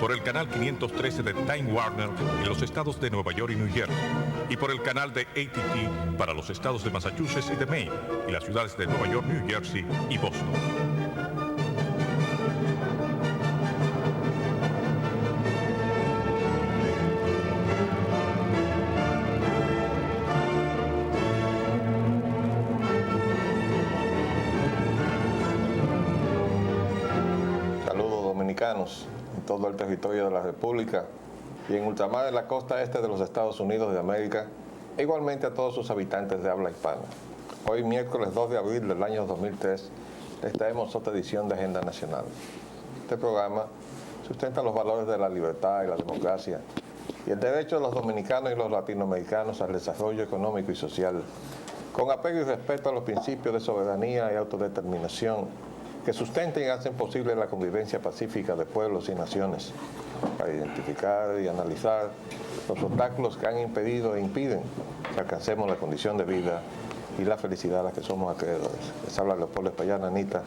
por el canal 513 de Time Warner en los estados de Nueva York y New Jersey, y por el canal de AT&T para los estados de Massachusetts y de Maine, y las ciudades de Nueva York, New Jersey y Boston. En todo el territorio de la República y en ultramar de la costa este de los Estados Unidos de América, e igualmente a todos sus habitantes de habla hispana. Hoy, miércoles 2 de abril del año 2003, les traemos otra edición de Agenda Nacional. Este programa sustenta los valores de la libertad y la democracia y el derecho de los dominicanos y los latinoamericanos al desarrollo económico y social, con apego y respeto a los principios de soberanía y autodeterminación que sustenten y hacen posible la convivencia pacífica de pueblos y naciones, para identificar y analizar los obstáculos que han impedido e impiden que alcancemos la condición de vida y la felicidad a la que somos acreedores. Les habla Leopoldo Espallán, Anita,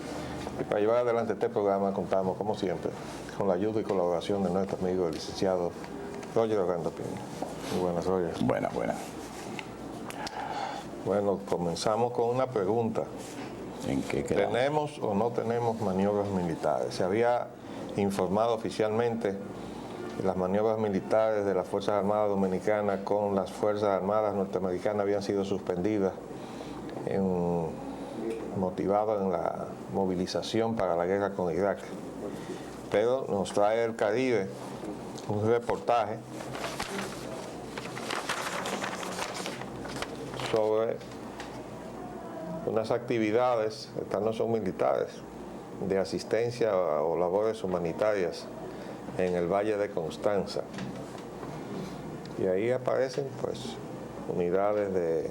y para llevar adelante este programa contamos, como siempre, con la ayuda y colaboración de nuestro amigo el licenciado Roger Orlando Pino. Muy buenas, Roger. Buenas. Bueno, comenzamos con una pregunta. ¿En qué quedamos? ¿Tenemos o no tenemos maniobras militares? Se había informado oficialmente que las maniobras militares de las Fuerzas Armadas Dominicanas con las Fuerzas Armadas Norteamericanas habían sido suspendidas, motivadas en la movilización para la guerra con Irak. Pero nos trae el Caribe un reportaje sobre unas actividades, estas no son militares, de asistencia o labores humanitarias en el Valle de Constanza. Y ahí aparecen pues unidades de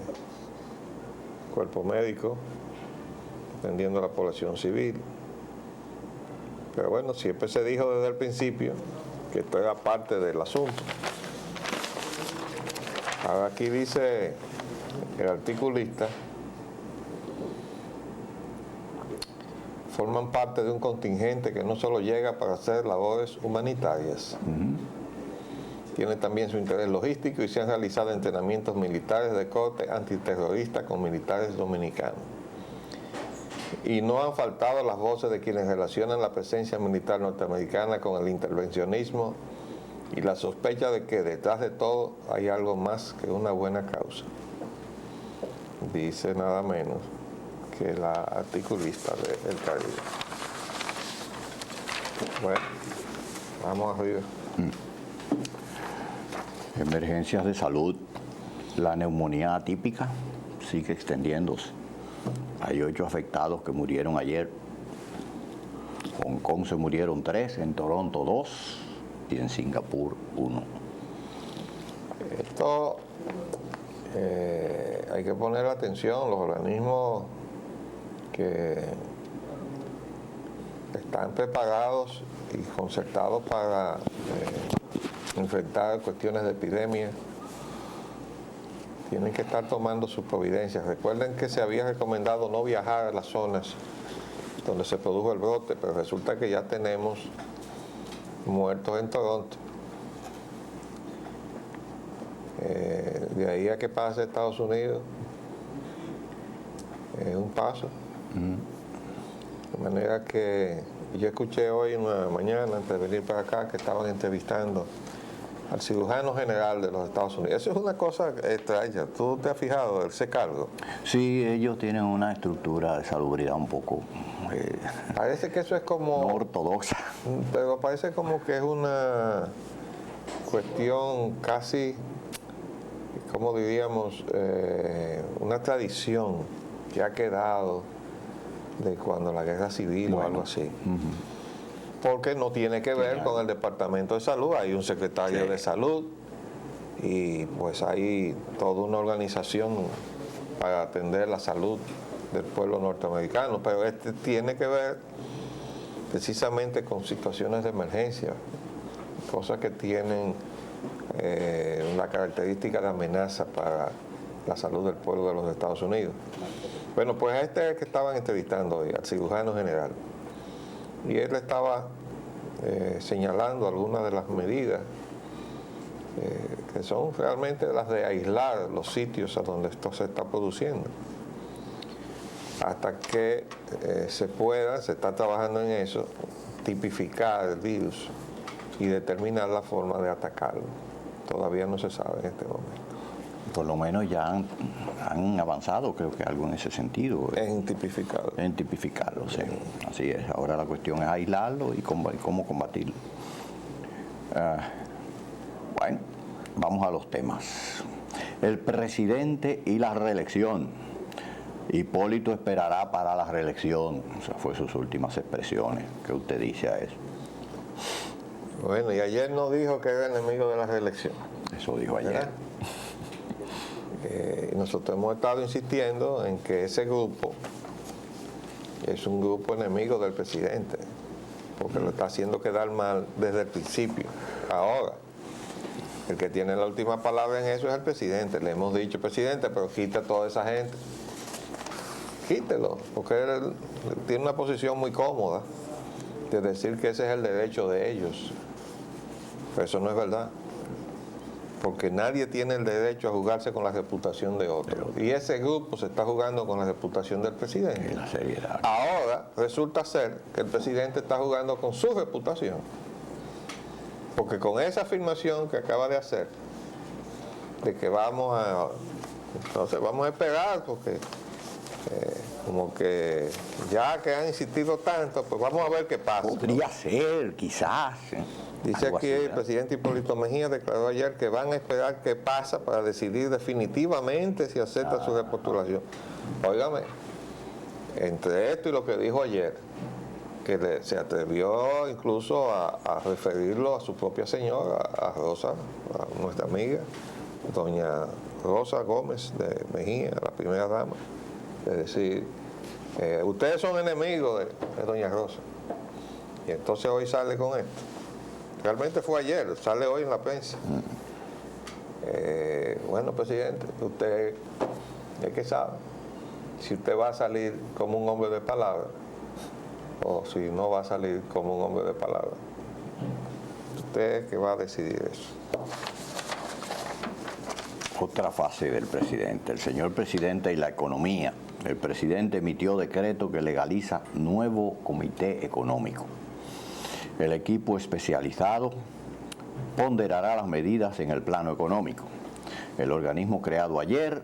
cuerpo médico atendiendo a la población civil. Pero bueno, siempre se dijo desde el principio que esto era parte del asunto. Ahora aquí dice el articulista: forman parte de un contingente que no solo llega para hacer labores humanitarias, tiene también su interés logístico y se han realizado entrenamientos militares de corte antiterrorista con militares dominicanos. Y no han faltado las voces de quienes relacionan la presencia militar norteamericana con el intervencionismo y la sospecha de que detrás de todo hay algo más que una buena causa. Dice nada menos que la articulista del Caribe. Bueno, vamos arriba. Emergencias de salud. La neumonía atípica sigue extendiéndose. Hay 8 afectados que murieron ayer. Hong Kong se murieron 3, en Toronto 2 y en Singapur 1. Esto hay que poner atención. Los organismos que están preparados y concertados para enfrentar cuestiones de epidemia tienen que estar tomando sus providencias. Recuerden que se había recomendado no viajar a las zonas donde se produjo el brote, pero resulta que ya tenemos muertos en Toronto. De ahí a que pase Estados Unidos es un paso. De manera que yo escuché hoy en la mañana, antes de venir para acá, que estaban entrevistando al cirujano general de los Estados Unidos. Eso es una cosa extraña. ¿Tú te has fijado ese cargo? Sí, ellos tienen una estructura de salubridad un poco parece que eso es como no ortodoxa. Pero parece como que es una cuestión casi, como diríamos, una tradición que ha quedado de cuando la guerra civil o algo así. Porque no tiene que ver con el Departamento de Salud. Hay un secretario de Salud y pues hay toda una organización para atender la salud del pueblo norteamericano, pero este tiene que ver precisamente con situaciones de emergencia, cosas que tienen una característica de amenaza para la salud del pueblo de los Estados Unidos. Bueno, pues a este es el que estaban entrevistando hoy, al cirujano general. Y él estaba señalando algunas de las medidas que son realmente las de aislar los sitios a donde esto se está produciendo. Hasta que se está trabajando en eso, tipificar el virus y determinar la forma de atacarlo. Todavía no se sabe en este momento. Por lo menos ya han avanzado, creo que algo en ese sentido. En tipificarlo. En tipificarlo, sí. Así es. Ahora la cuestión es aislarlo y cómo combatirlo. Bueno, vamos a los temas. El presidente y la reelección. Hipólito esperará para la reelección. Esas fueron sus últimas expresiones. ¿Qué usted dice a eso? Bueno, y ayer nos dijo que era enemigo de la reelección. Eso dijo ayer. Nosotros hemos estado insistiendo en que ese grupo es un grupo enemigo del presidente, porque lo está haciendo quedar mal desde el principio. Ahora, el que tiene la última palabra en eso es el presidente. Le hemos dicho, presidente, pero quita a toda esa gente. Quítelo, porque él tiene una posición muy cómoda de decir que ese es el derecho de ellos. Pero eso no es verdad, porque nadie tiene el derecho a jugarse con la reputación de otro. Y ese grupo se está jugando con la reputación del presidente. La seriedad. Ahora resulta ser que el presidente está jugando con su reputación, porque con esa afirmación que acaba de hacer, de que vamos a esperar, porque como que ya que han insistido tanto, pues vamos a ver qué pasa. Podría ser, quizás. Dice Algo aquí así, el ¿verdad? presidente Hipólito Mejía declaró ayer que van a esperar qué pasa para decidir definitivamente si acepta su repostulación. Óigame, entre esto y lo que dijo ayer, que se atrevió incluso a referirlo a su propia señora, a Rosa, a nuestra amiga, doña Rosa Gómez de Mejía, la primera dama. Es decir, ustedes son enemigos de doña Rosa. Y entonces hoy sale con esto. Realmente fue ayer, sale hoy en la prensa. Bueno, presidente, usted es que sabe si usted va a salir como un hombre de palabra o si no va a salir como un hombre de palabra. Usted es que va a decidir eso. Otra fase del presidente. El señor presidente y la economía. El presidente emitió decreto que legaliza nuevo comité económico. El equipo especializado ponderará las medidas en el plano económico. El organismo creado ayer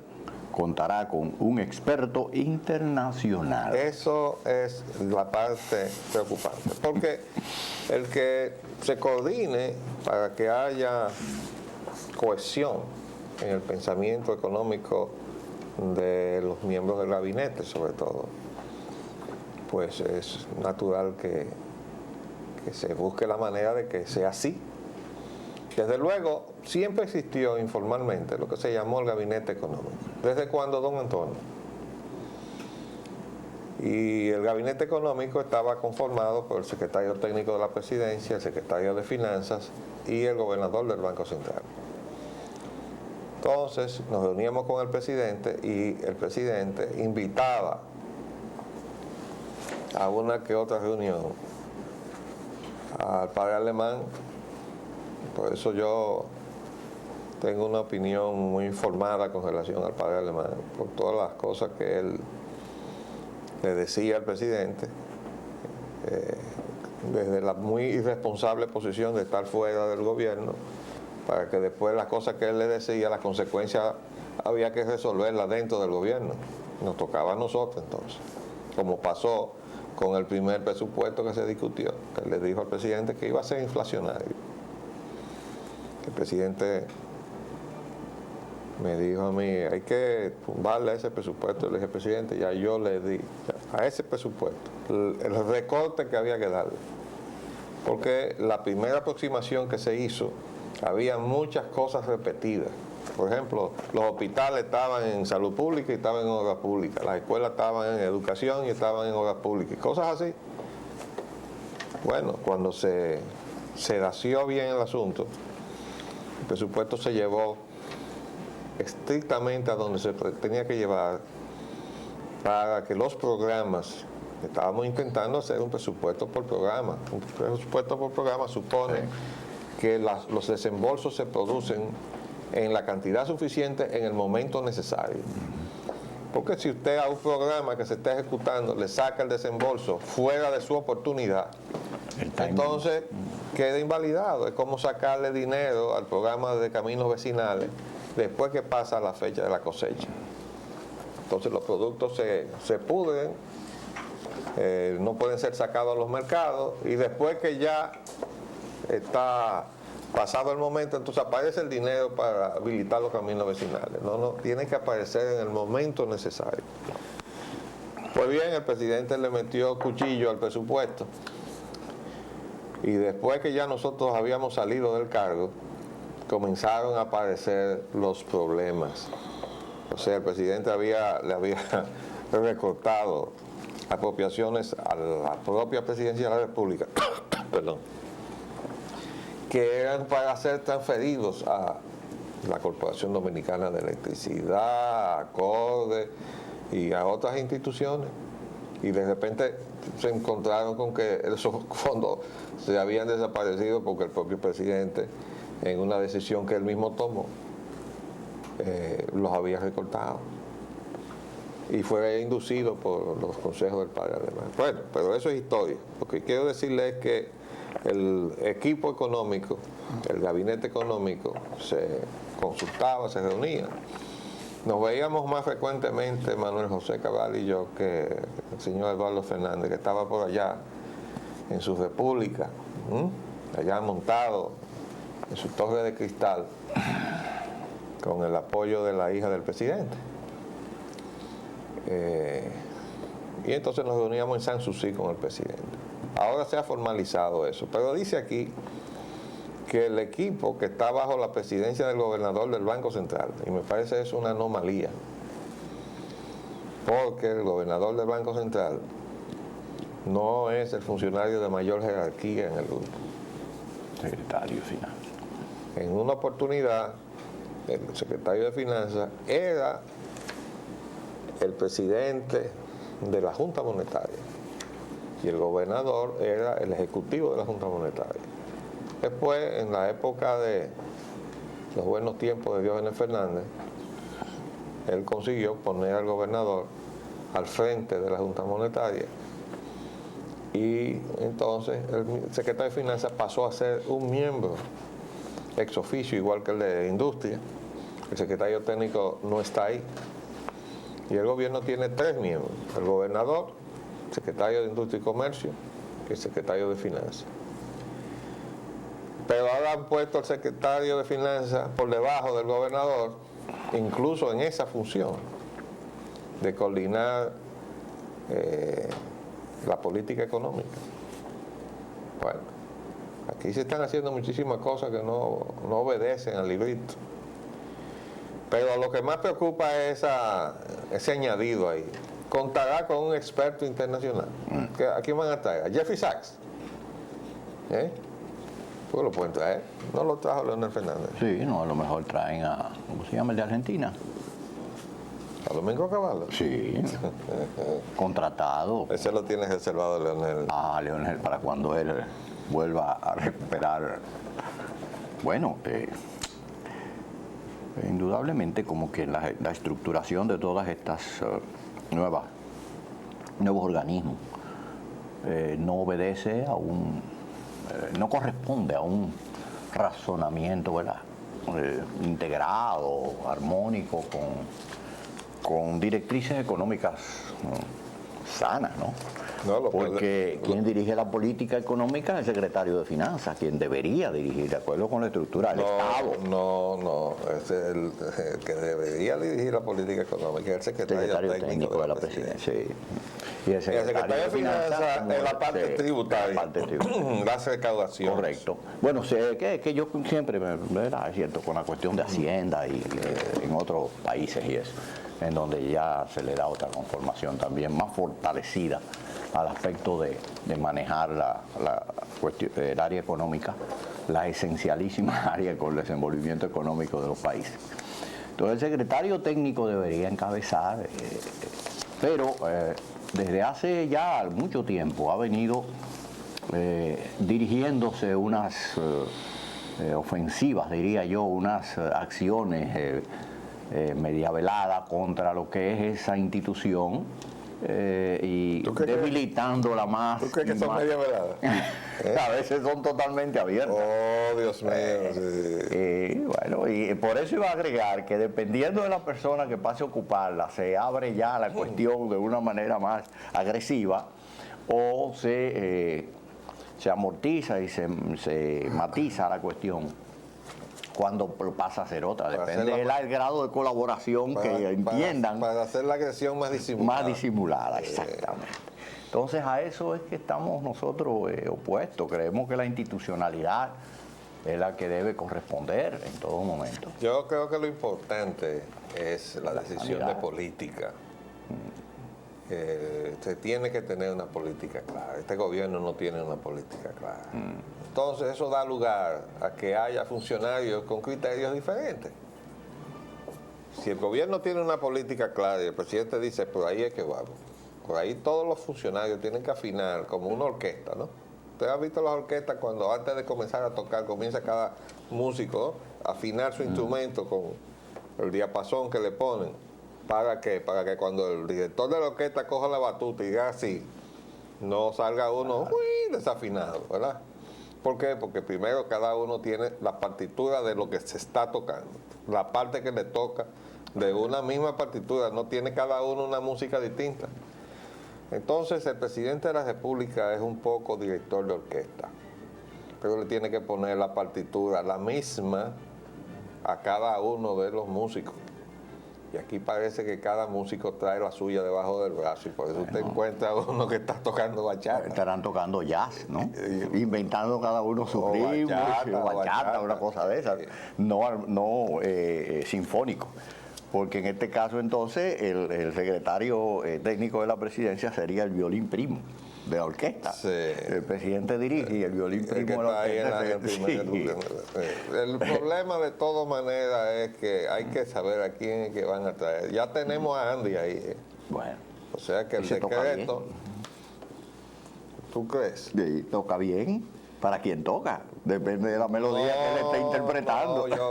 contará con un experto internacional. Eso es la parte preocupante, porque el que se coordine para que haya cohesión en el pensamiento económico de los miembros del gabinete, sobre todo, pues es natural que se busque la manera de que sea así. Desde luego, siempre existió informalmente lo que se llamó el gabinete económico. ¿Desde cuándo, don Antonio? Y el gabinete económico estaba conformado por el secretario técnico de la presidencia, el secretario de finanzas y el gobernador del Banco Central. Entonces nos reuníamos con el presidente y el presidente invitaba a una que otra reunión al padre Alemán. Por eso yo tengo una opinión muy informada con relación al padre Alemán, por todas las cosas que él le decía al presidente, desde la muy irresponsable posición de estar fuera del gobierno, para que después las cosas que él le decía, las consecuencias había que resolverlas dentro del gobierno. Nos tocaba a nosotros entonces, como pasó con el primer presupuesto que se discutió, que le dijo al presidente que iba a ser inflacionario. El presidente me dijo a mí, hay que tumbarle a ese presupuesto. Le dije, presidente, ya yo le di a ese presupuesto el recorte que había que darle. Porque la primera aproximación que se hizo, había muchas cosas repetidas. Por ejemplo, los hospitales estaban en salud pública y estaban en obras públicas. Las escuelas estaban en educación y estaban en obras públicas. Cosas así. Bueno, cuando se dació bien el asunto, el presupuesto se llevó estrictamente a donde se tenía que llevar para que los programas Estábamos intentando hacer un presupuesto por programa. Un presupuesto por programa supone que los desembolsos se producen en la cantidad suficiente en el momento necesario. Porque si usted a un programa que se está ejecutando le saca el desembolso fuera de su oportunidad, entonces queda invalidado. Es como sacarle dinero al programa de caminos vecinales después que pasa la fecha de la cosecha. Entonces los productos se pudren, no pueden ser sacados a los mercados, y después que ya está pasado el momento, entonces aparece el dinero para habilitar los caminos vecinales. No, tiene que aparecer en el momento necesario. Pues bien, el presidente le metió cuchillo al presupuesto, y después que ya nosotros habíamos salido del cargo, comenzaron a aparecer los problemas. O sea, el presidente le había recortado apropiaciones a la propia presidencia de la República, perdón, que eran para ser transferidos a la Corporación Dominicana de Electricidad, a CODE y a otras instituciones. Y de repente se encontraron con que esos fondos se habían desaparecido porque el propio presidente, en una decisión que él mismo tomó, los había recortado. Y fue inducido por los consejos del padre Alemán. Bueno, pero eso es historia. Lo que quiero decirles es que el equipo económico, el gabinete económico, se consultaba, se reunía. Nos veíamos más frecuentemente Manuel José Cabral y yo que el señor Eduardo Fernández, que estaba por allá en su república, allá montado en su torre de cristal, con el apoyo de la hija del presidente. Y entonces nos reuníamos en Sanssouci con el presidente. Ahora se ha formalizado eso, pero dice aquí que el equipo que está bajo la presidencia del gobernador del Banco Central, y me parece eso una anomalía, porque el gobernador del Banco Central no es el funcionario de mayor jerarquía en el grupo. Secretario de Finanzas. En una oportunidad, el secretario de Finanzas era el presidente de la Junta Monetaria y el gobernador era el ejecutivo de la Junta Monetaria. Después, en la época de los buenos tiempos de Diógenes Fernández, él consiguió poner al gobernador al frente de la Junta Monetaria, y entonces el secretario de Finanzas pasó a ser un miembro ex oficio, igual que el de Industria. El secretario técnico no está ahí. Y el gobierno tiene 3 miembros: el gobernador, el secretario de Industria y Comercio y el secretario de Finanzas. Pero ahora han puesto al secretario de Finanzas por debajo del gobernador, incluso en esa función de coordinar la política económica. Bueno, aquí se están haciendo muchísimas cosas que no obedecen al librito. Pero lo que más preocupa es ese añadido ahí. Contará con un experto internacional. ¿A quién van a traer? ¿A Jeffrey Sachs? Pues lo pueden traer. No lo trajo Leonel Fernández. Sí, no, a lo mejor traen a, ¿cómo se llama el de Argentina? ¿A Domingo Cavallo? Sí, contratado. Ese lo tiene reservado Leonel. Ah, Leonel, para cuando él vuelva a recuperar. Bueno, indudablemente como que la estructuración de todas estas nuevos organismos no obedece a no corresponde a un razonamiento, ¿verdad?, integrado, armónico, con directrices económicas sanas, ¿no? Porque quien dirige la política económica es el secretario de Finanzas, quien debería dirigir, de acuerdo con la estructura del Estado. No, es el que debería dirigir la política económica, es el secretario técnico de la presidencia. Sí. Y el secretario de Finanzas es la parte tributaria, la recaudación. Correcto. Bueno, sé que yo siempre, ¿verdad?, es cierto, con la cuestión de Hacienda y en otros países y eso, en donde ya se le da otra conformación también más fortalecida al aspecto de manejar el área económica, la esencialísima área con el desenvolvimiento económico de los países. Entonces el secretario técnico debería encabezar, pero desde hace ya mucho tiempo ha venido dirigiéndose unas ofensivas, diría yo, unas acciones media velada contra lo que es esa institución y debilitándola más. ¿Tú crees que son más. media veladas? A veces son totalmente abiertas. Oh, Dios mío. Sí. Bueno, y por eso iba a agregar que dependiendo de la persona que pase a ocuparla, se abre ya la cuestión de una manera más agresiva o se amortiza y se matiza la cuestión cuando pasa a ser otra. Depende del grado de colaboración que entiendan. Para hacer la agresión más disimulada. Más disimulada, exactamente. Entonces a eso es que estamos nosotros opuestos. Creemos que la institucionalidad es la que debe corresponder en todo momento. Yo creo que lo importante es la decisión de política. Se tiene que tener una política clara. Este gobierno no tiene una política clara. Entonces eso da lugar a que haya funcionarios con criterios diferentes. Si el gobierno tiene una política clara y el presidente dice, por ahí es que vamos. Por ahí todos los funcionarios tienen que afinar como una orquesta, ¿no? Usted ha visto las orquestas cuando antes de comenzar a tocar comienza cada músico a afinar su instrumento con el diapasón que le ponen. ¿Para qué? Para que cuando el director de la orquesta coja la batuta y diga así, no salga uno desafinado, ¿verdad? ¿Por qué? Porque primero cada uno tiene la partitura de lo que se está tocando, la parte que le toca de una misma partitura, no tiene cada uno una música distinta. Entonces el presidente de la República es un poco director de orquesta, pero le tiene que poner la partitura, la misma, a cada uno de los músicos. Y aquí parece que cada músico trae la suya debajo del brazo y por eso usted encuentra a uno que está tocando bachata. Estarán tocando jazz, ¿no? Inventando cada uno su ritmo, bachata, una cosa de esas, no sinfónico. Porque en este caso entonces el secretario técnico de la presidencia sería el violín primo de la orquesta. Sí. El presidente dirige y el violín primo de la orquesta. El problema de todas maneras es que hay que saber a quién es que van a traer. Ya tenemos a Andy ahí. Bueno. O sea que el decreto, ¿tú crees? Sí, toca bien para quien toca. Depende de la melodía que él esté interpretando. Yo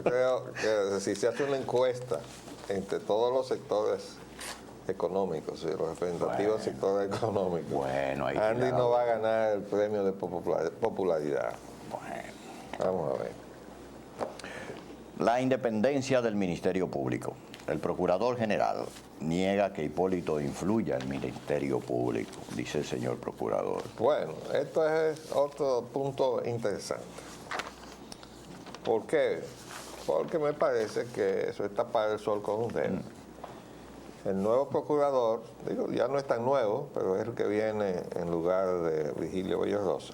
creo que si se hace una encuesta entre todos los sectores económicos, los representativos sectores económicos, bueno, Andy no va a ganar el premio de popularidad. Bueno. Vamos a ver. La independencia del Ministerio Público. El Procurador General niega que Hipólito influya en el Ministerio Público, dice el señor Procurador. Bueno, esto es otro punto interesante. ¿Por qué? Porque me parece que eso es tapar el sol con un dedo. El nuevo procurador, digo, ya no es tan nuevo, pero es el que viene en lugar de Virgilio Bello Rosa,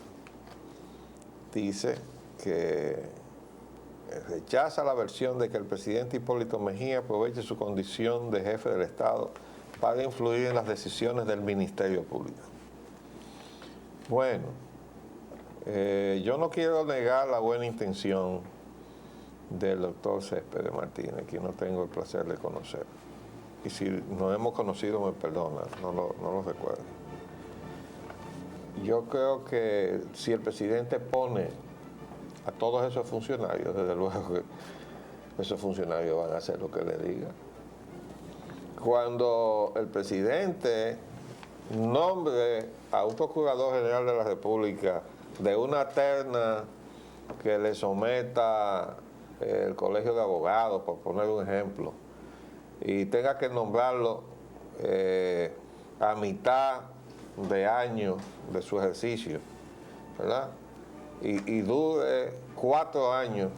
dice que rechaza la versión de que el presidente Hipólito Mejía aproveche su condición de jefe del Estado para influir en las decisiones del Ministerio Público. Bueno, yo no quiero negar la buena intención del doctor Céspedes Martínez, quien no tengo el placer de conocer. Y si nos hemos conocido, me perdona, no lo recuerdo. Yo creo que si el presidente pone a todos esos funcionarios, desde luego que esos funcionarios van a hacer lo que le diga. Cuando el presidente nombre a un procurador general de la República de una terna que le someta el Colegio de Abogados, por poner un ejemplo, y tenga que nombrarlo a mitad de año de su ejercicio, ¿verdad? Y dure 4 años,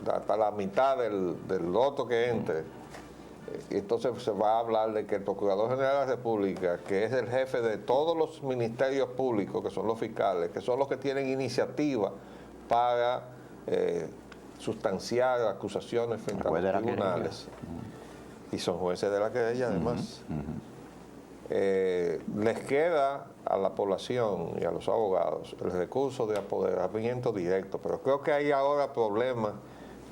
hasta la mitad del otro que entre. Y entonces se va a hablar de que el Procurador General de la República, que es el jefe de todos los ministerios públicos, que son los fiscales, que son los que tienen iniciativa para sustanciar acusaciones frente a los tribunales, y son jueces de la querella además, les queda a la población y a los abogados el recurso de apoderamiento directo, pero creo que hay ahora problemas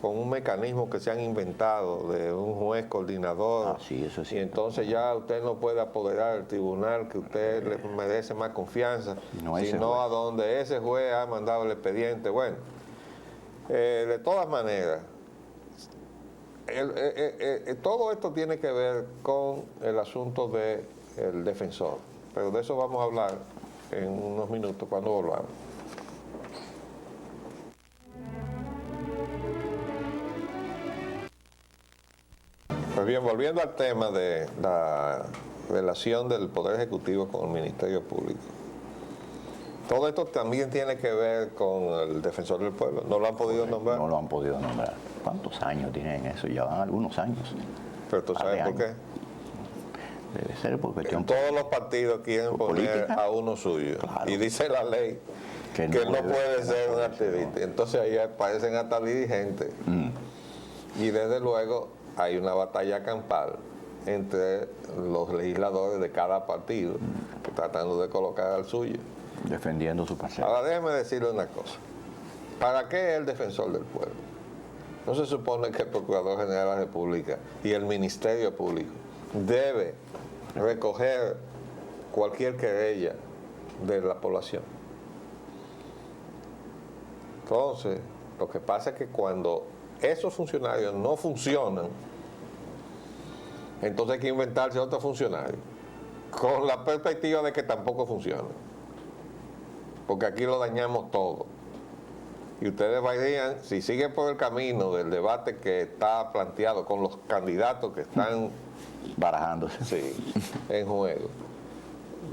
con un mecanismo que se han inventado de un juez coordinador. Sí, eso sí. Y entonces ya usted no puede apoderar al tribunal que usted le merece más confianza, No ese sino juez. a donde ese juez ha mandado el expediente. Bueno, de todas maneras, todo esto tiene que ver con el asunto del defensor, pero de eso vamos a hablar en unos minutos cuando volvamos. Pues bien, volviendo al tema de la relación del Poder Ejecutivo con el Ministerio Público. Todo esto también tiene que ver con el Defensor del Pueblo. ¿No lo han podido nombrar? No lo han podido nombrar. ¿Cuántos años tienen eso? Ya van algunos años. Pero tú sabes por qué. Debe ser por cuestión Todos los partidos quieren ¿Por poner política? a uno suyo. Claro. Y dice la ley Que que no no debe puede ser ser un una activista. Entonces ahí aparecen hasta dirigentes. Y desde luego hay una batalla campal entre los legisladores de cada partido tratando de colocar al suyo. defendiendo su parcela. Ahora déjeme decirle una cosa. ¿Para qué es el defensor del pueblo? No se supone que el Procurador General de la República y el Ministerio Público debe recoger cualquier querella de la población. Entonces, lo que pasa es que cuando esos funcionarios no funcionan, entonces hay que inventarse otro funcionario, con la perspectiva de que tampoco funciona. Porque aquí lo dañamos todo. Y ustedes vayan, si siguen por el camino del debate que está planteado con los candidatos que están Barajándose. sí, en juego,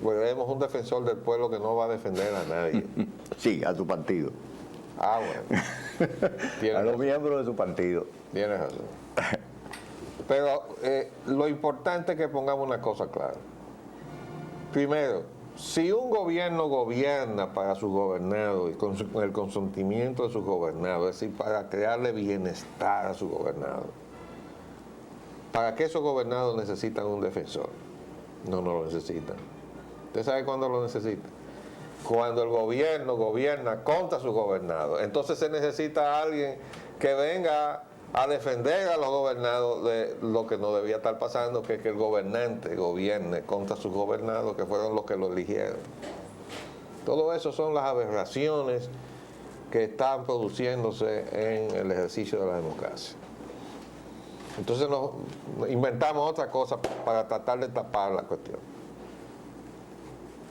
veremos un defensor del pueblo que no va a defender a nadie. Sí, a su partido. Ah, bueno. A Tienes los razón. miembros de su partido. Tienes razón. Pero lo importante es que pongamos una cosa clara. Primero, si un gobierno gobierna para sus gobernados y con el consentimiento de sus gobernados, es decir, para crearle bienestar a sus gobernados, ¿para qué esos gobernados necesitan un defensor? No lo necesitan. ¿Usted sabe cuándo lo necesitan? Cuando el gobierno gobierna contra sus gobernados. Entonces se necesita alguien que venga a defender a los gobernados de lo que no debía estar pasando, que es que el gobernante gobierne contra sus gobernados, que fueron los que lo eligieron. Todo eso son las aberraciones que están produciéndose en el ejercicio de la democracia. Entonces nos inventamos otra cosa para tratar de tapar la cuestión.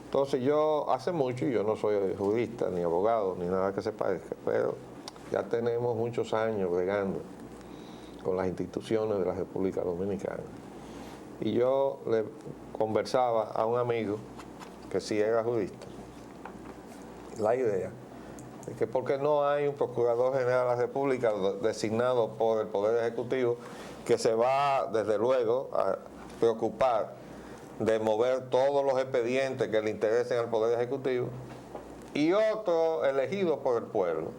Entonces yo hace mucho, y yo no soy jurista, ni abogado, ni nada que se parezca, pero ya tenemos muchos años bregando con las instituciones de la República Dominicana. Y yo le conversaba a un amigo que sí era jurista, la idea de que por qué no hay un Procurador General de la República designado por el Poder Ejecutivo que se va desde luego a preocupar de mover todos los expedientes que le interesen al Poder Ejecutivo, y otro elegido por el pueblo,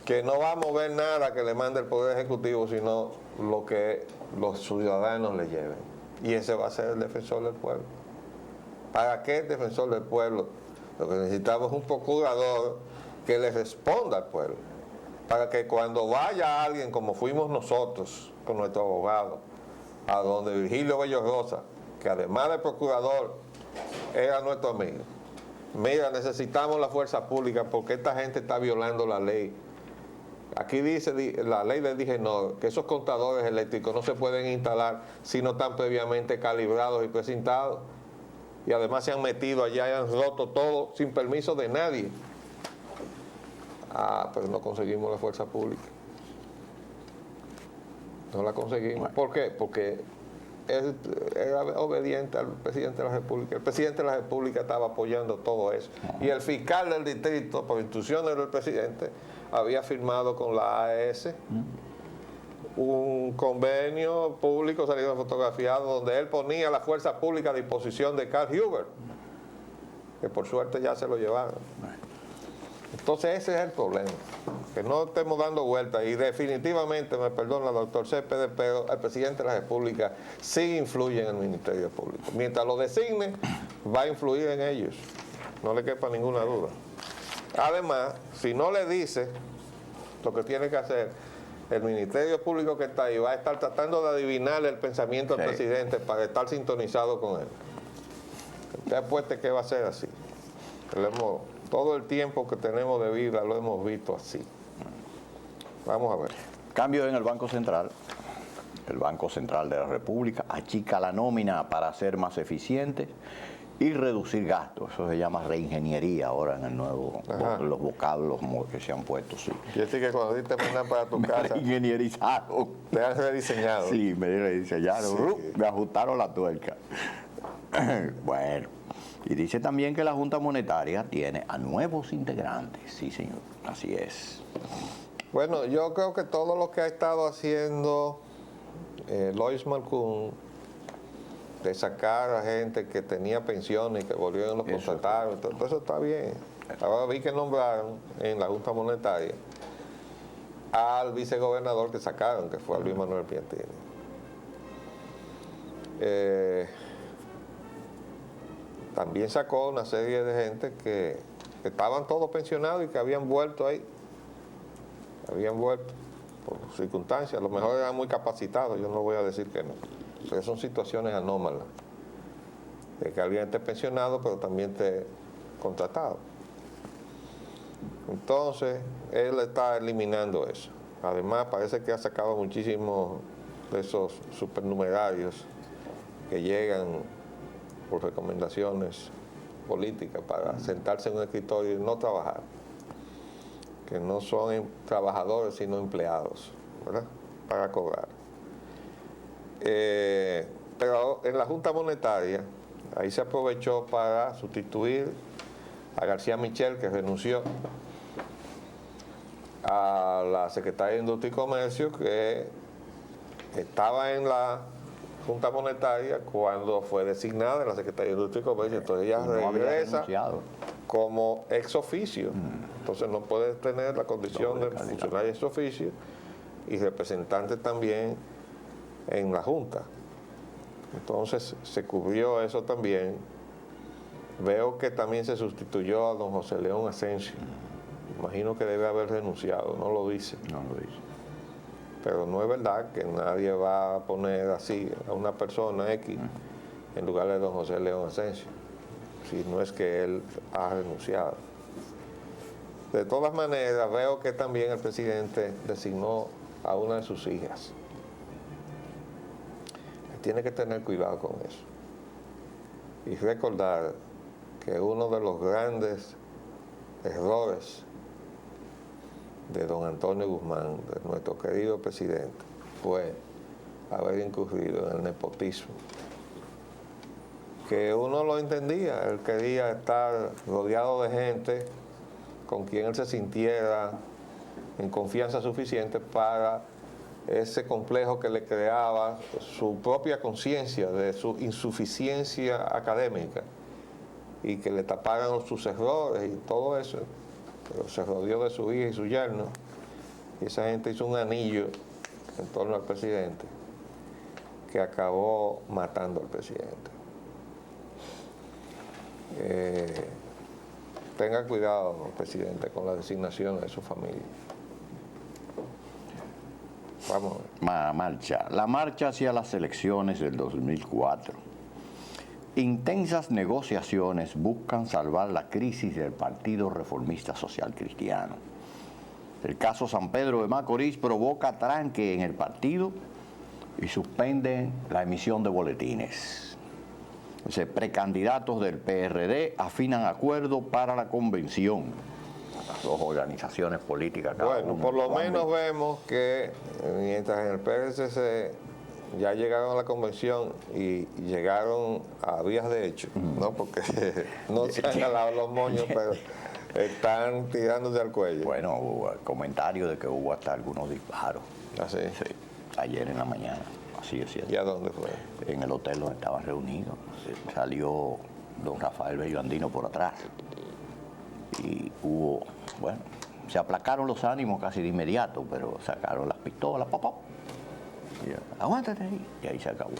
que no va a mover nada que le mande el Poder Ejecutivo, sino lo que los ciudadanos le lleven. Y ese va a ser el defensor del pueblo. ¿Para qué el defensor del pueblo? Lo que necesitamos es un procurador que le responda al pueblo, para que cuando vaya alguien, como fuimos nosotros con nuestro abogado, a donde Virgilio Bello Rosa, que además de procurador era nuestro amigo, mira, necesitamos la fuerza pública porque esta gente está violando la ley. Aquí dice la ley del Digenor que esos contadores eléctricos no se pueden instalar si no están previamente calibrados y precintados, y además se han metido allá y han roto todo sin permiso de nadie. Ah, pero no conseguimos la fuerza pública. No la conseguimos. ¿Por qué? Porque él era obediente al presidente de la República. El presidente de la República estaba apoyando todo eso. Y el fiscal del distrito, por instrucciones del presidente, había firmado con la AES un convenio público salido fotografiado donde él ponía la fuerza pública a disposición de Carl Huber, que por suerte ya se lo llevaron. Entonces ese es el problema, que no estemos dando vueltas, y definitivamente, me perdona el doctor Céspedes, pero el presidente de la República sí influye en el Ministerio Público. Mientras lo designe, va a influir en ellos, no le quepa ninguna duda. Además, si no le dice, lo que tiene que hacer el Ministerio Público que está ahí va a estar tratando de adivinar el pensamiento del presidente para estar sintonizado con él. Usted apueste que va a ser así. Todo el tiempo que tenemos de vida lo hemos visto así. Vamos a ver. Cambio en el Banco Central. El Banco Central de la República achica la nómina para ser más eficiente y reducir gastos. Eso se llama reingeniería ahora en el nuevo, los vocablos que se han puesto. Sí. Quiere decir que cuando te mandan para tu casa, reingenierizaron. te han rediseñado. Sí, me rediseñaron, Sí. me ajustaron la tuerca. Bueno, y dice también que la Junta Monetaria tiene a nuevos integrantes. Sí, señor, así es. Bueno, yo creo que todo lo que ha estado haciendo Lois Malcoon, de sacar a gente que tenía pensiones y que volvieron y los contrataron, todo eso está bien. Ahora vi que nombraron en la Junta Monetaria al vicegobernador que sacaron, que fue a Luis Manuel Piantini. También sacó una serie de gente que estaban todos pensionados y que habían vuelto ahí. Habían vuelto por circunstancias, a lo mejor eran muy capacitados, yo no voy a decir que no. Pero son situaciones anómalas, de que alguien esté pensionado pero también esté contratado. Entonces, él está eliminando eso. Además, parece que ha sacado muchísimos de esos supernumerarios que llegan por recomendaciones políticas para sentarse en un escritorio y no trabajar, que no son trabajadores sino empleados, ¿verdad?, para cobrar. Pero en la Junta Monetaria, ahí se aprovechó para sustituir a García Michel, que renunció, a la Secretaria de Industria y Comercio, que estaba en la Junta Monetaria cuando fue designada en la Secretaría de Industria y Comercio. Entonces ella regresa como ex oficio. Entonces no puede tener la condición de funcionario ex oficio y representante también en la Junta. Entonces se cubrió eso también. Veo que también se sustituyó a don José León Asensio. Imagino que debe haber renunciado, no lo dice. No lo dice. Pero no es verdad que nadie va a poner así a una persona X en lugar de don José León Asensio, si no es que él ha renunciado. De todas maneras, veo que también el presidente designó a una de sus hijas. Tiene que tener cuidado con eso. Y recordar que uno de los grandes errores de don Antonio Guzmán, de nuestro querido presidente, fue haber incurrido en el nepotismo. Que uno lo entendía, él quería estar rodeado de gente con quien él se sintiera en confianza suficiente para ese complejo que le creaba su propia conciencia de su insuficiencia académica y que le taparan sus errores y todo eso. Pero se rodeó de su hija y su yerno y esa gente hizo un anillo en torno al presidente que acabó matando al presidente. Tenga cuidado, presidente, con la designación de su familia. Vamos a ver. La marcha hacia las elecciones del 2004. Intensas negociaciones buscan salvar la crisis del Partido Reformista Social Cristiano. El caso San Pedro de Macorís provoca tranque en el partido y suspenden la emisión de boletines. Precandidatos del PRD afinan acuerdo para la convención. Las dos organizaciones políticas. Bueno, por lo menos vemos que mientras en el PSC ya llegaron a la convención y llegaron a vías de hecho, ¿no? Porque no se han jalado los moños, pero están tirándose al cuello. Bueno, hubo el comentario de que hubo hasta algunos disparos. ¿Así? Sí, ayer en la mañana, así es cierto. ¿Y a dónde fue? En el hotel donde estaban reunidos. Salió don Rafael Bello Andino por atrás. Y hubo, bueno, se aplacaron los ánimos casi de inmediato, pero sacaron las pistolas, ¡pop, pop! Y, aguántate ahí. Y ahí se acabó.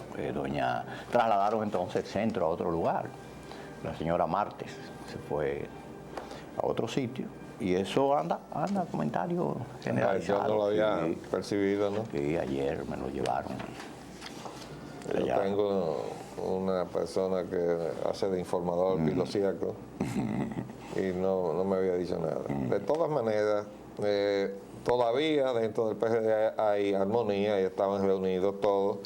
Trasladaron entonces el centro a otro lugar. La señora Martes se fue a otro sitio Y eso anda comentario generalizado. Yo no lo había Sí, percibido, ¿no? sí, ayer me lo llevaron. Yo Allá. tengo una persona que hace de informador pilosíaco y no me había dicho nada. De todas maneras, todavía dentro del PRD hay armonía y estaban reunidos todos.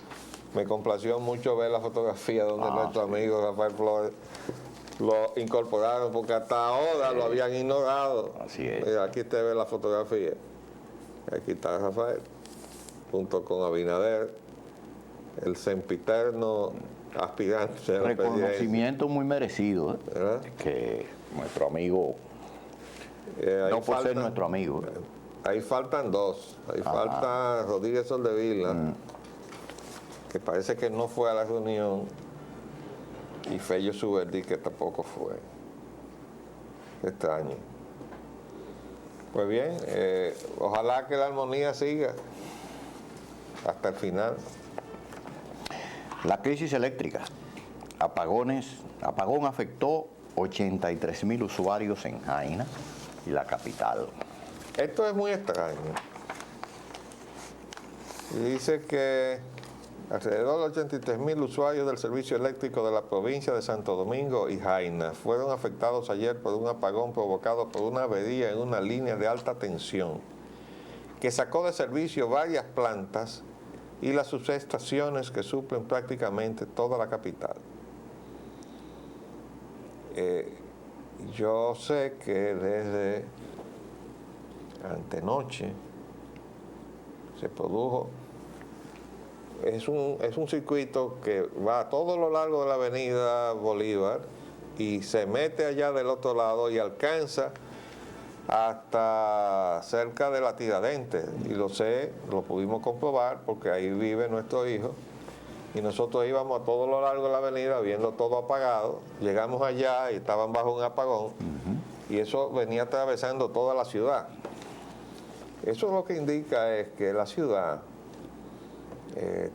Me complació mucho ver la fotografía donde nuestro amigo Rafael Flores lo incorporaron, porque hasta ahora lo habían ignorado. Así es. Mira, aquí te ve la fotografía. Aquí está Rafael, junto con Abinader, el sempiterno aspirante a la presidencia. Reconocimiento muy merecido, ¿Verdad? que nuestro amigo, Ahí no por ser faltan- nuestro amigo, Ahí faltan dos. Ahí falta Rodríguez Soldevila, que parece que no fue a la reunión, y Fello Suberdi, que tampoco fue. Qué extraño. Pues bien, ojalá que la armonía siga hasta el final. la crisis eléctrica, apagón afectó 83.000 usuarios en Jaina y la capital. Esto es muy extraño. Dice que alrededor de 83.000 usuarios del servicio eléctrico de la provincia de Santo Domingo y Jaina fueron afectados ayer por un apagón provocado por una avería en una línea de alta tensión que sacó de servicio varias plantas y las subestaciones que suplen prácticamente toda la capital. Yo sé que desde antenoche se produjo, es un circuito que va a todo lo largo de la avenida Bolívar y se mete allá del otro lado y alcanza hasta cerca de la Tiradentes, y lo sé, lo pudimos comprobar porque ahí vive nuestro hijo, y nosotros íbamos a todo lo largo de la avenida viendo todo apagado. Llegamos allá y estaban bajo un apagón, y eso venía atravesando toda la ciudad. Eso lo que indica es que la ciudad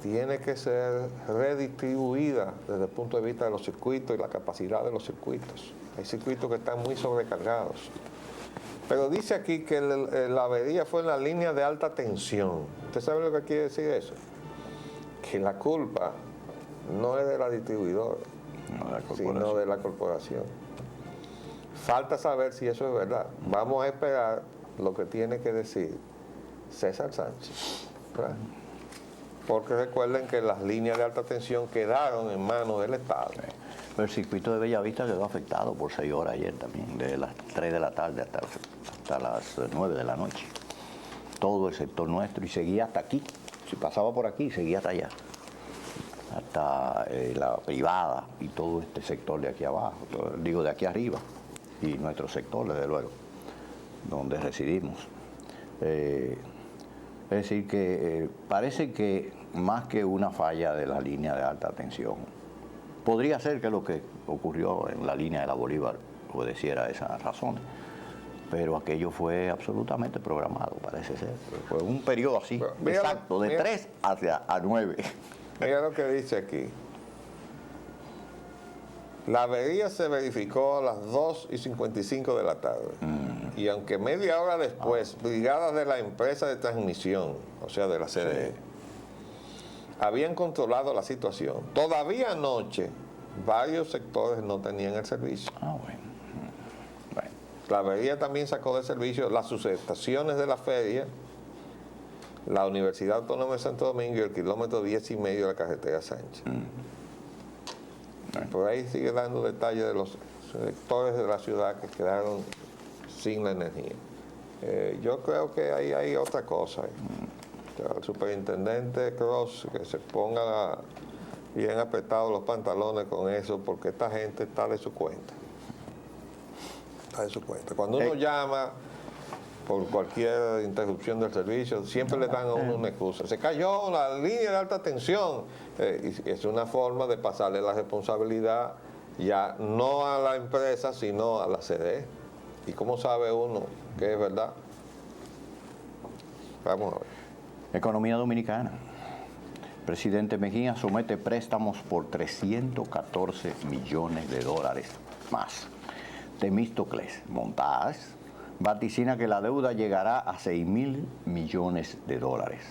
tiene que ser redistribuida desde el punto de vista de los circuitos y la capacidad de los circuitos. Hay circuitos que están muy sobrecargados. Pero dice aquí que la avería fue en la línea de alta tensión. ¿Usted sabe lo que quiere decir eso? Que la culpa no es de la distribuidora, sino de la corporación. Falta saber si eso es verdad. Vamos a esperar lo que tiene que decir César Sánchez, ¿verdad? Porque recuerden que las líneas de alta tensión quedaron en manos del Estado. El circuito de Bellavista quedó afectado por 6 horas ayer también, desde las 3 de la tarde hasta las 9 de la noche. Todo el sector nuestro, y seguía hasta aquí. Si pasaba por aquí, seguía hasta allá. Hasta la privada y todo este sector de aquí abajo, digo de aquí arriba, y nuestro sector, desde luego, donde residimos. Es decir, que parece que más que una falla de la línea de alta tensión, podría ser que lo que ocurrió en la línea de la Bolívar obedeciera a esas razones, pero aquello fue absolutamente programado, parece ser. Fue un periodo así, Mira, exacto, de 3 a 9. Mira lo que dice aquí. La avería se verificó a las 2:55 de la tarde. Y aunque media hora después, brigadas de la empresa de transmisión, o sea, de la CDE, habían controlado la situación, todavía anoche varios sectores no tenían el servicio. Bueno. La avería también sacó de servicio las subestaciones de la feria, la Universidad Autónoma de Santo Domingo y el kilómetro 10.5 de la carretera Sánchez. Por ahí sigue dando detalles de los sectores de la ciudad que quedaron sin la energía. Yo creo que ahí hay otra cosa. El superintendente Cross, que se ponga bien apretados los pantalones con eso, porque esta gente está de su cuenta. Está de su cuenta. Cuando uno llama por cualquier interrupción del servicio, siempre le dan a uno una excusa. Se cayó la línea de alta tensión. Y es una forma de pasarle la responsabilidad ya no a la empresa, sino a la CDE. ¿Y cómo sabe uno que es verdad? Vamos a ver. Economía dominicana. Presidente Mejía somete préstamos por 314 millones de dólares más. Temístocles Montaz vaticina que la deuda llegará a 6.000 millones de dólares.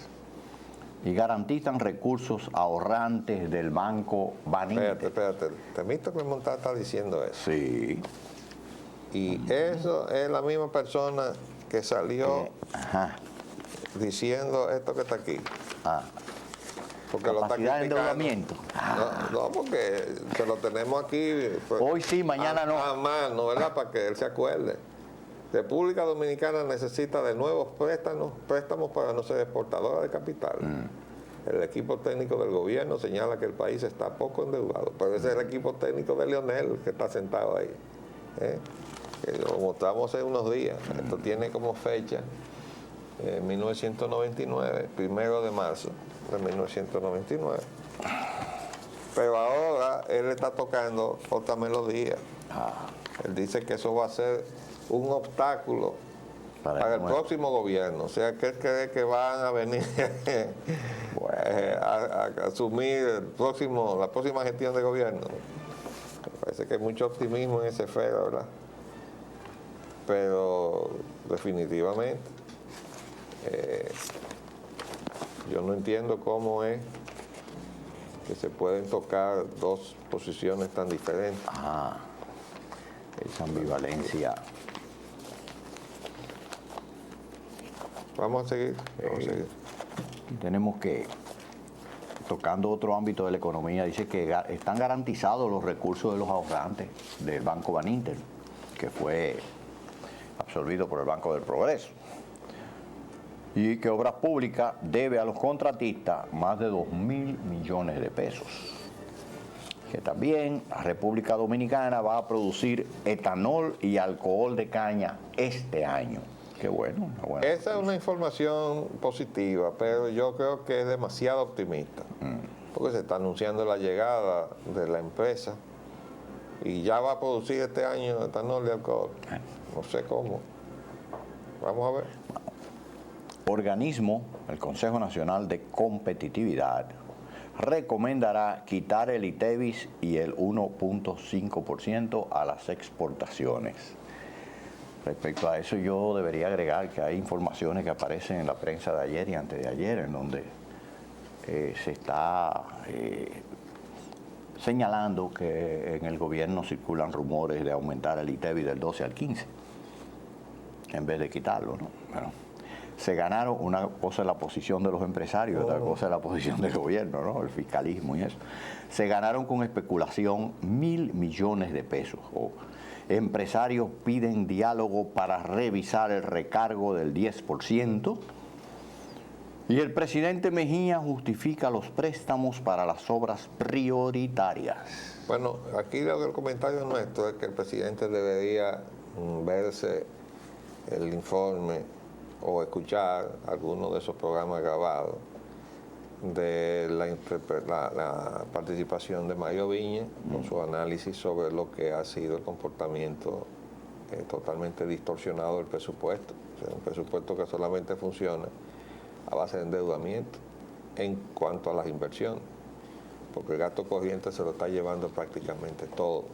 Y garantizan recursos ahorrantes del Banco Baninter. Espérate. Temístocles Montá está diciendo eso. Sí. Y eso es la misma persona que salió Ajá. diciendo esto que está aquí. Ah. Porque lo está Capacidad de criticando. endeudamiento. No, porque se lo tenemos aquí. Pues, Hoy sí, mañana no. A mano, ¿verdad? Para que él se acuerde. República Dominicana necesita de nuevos préstamos para no ser exportadora de capital. El equipo técnico del gobierno señala que el país está poco endeudado, pero ese es el equipo técnico de Leonel que está sentado ahí. Que lo mostramos hace unos días. Esto tiene como fecha 1999, 1 de marzo de 1999. Pero ahora él está tocando otra melodía. Él dice que eso va a ser un obstáculo para el próximo gobierno. O sea, que él cree que van a venir a asumir la próxima gestión de gobierno. Me parece que hay mucho optimismo en esa esfera, ¿verdad? Pero definitivamente yo no entiendo cómo es que se pueden tocar dos posiciones tan diferentes. Esa ambivalencia. Vamos a seguir. Tenemos que, tocando otro ámbito de la economía, dice que están garantizados los recursos de los ahorrantes del Banco Baninter, que fue absorbido por el Banco del Progreso. Y que Obras Públicas debe a los contratistas más de 2.000 millones de pesos. Que también la República Dominicana va a producir etanol y alcohol de caña este año. Qué bueno. Esa es una información positiva, pero yo creo que es demasiado optimista. Porque se está anunciando la llegada de la empresa y ya va a producir este año etanol y alcohol. No sé cómo. Vamos a ver. Organismo, el Consejo Nacional de Competitividad, recomendará quitar el ITEVIS y el 1.5% a las exportaciones. Respecto a eso, yo debería agregar que hay informaciones que aparecen en la prensa de ayer y antes de ayer, en donde se está señalando que en el gobierno circulan rumores de aumentar el ITEVIS del 12 al 15, en vez de quitarlo, ¿no? Bueno, se ganaron, una cosa es la posición de los empresarios, otra cosa es la posición del gobierno, ¿no? El fiscalismo y eso. Se ganaron con especulación 1.000 millones de pesos. Empresarios piden diálogo para revisar el recargo del 10%. Y el presidente Mejía justifica los préstamos para las obras prioritarias. Bueno, aquí el comentario nuestro es que el presidente debería verse el informe o escuchar alguno de esos programas grabados de la participación de Mario Viña con su análisis sobre lo que ha sido el comportamiento totalmente distorsionado del presupuesto. O sea, un presupuesto que solamente funciona a base de endeudamiento en cuanto a las inversiones, porque el gasto corriente se lo está llevando prácticamente todo.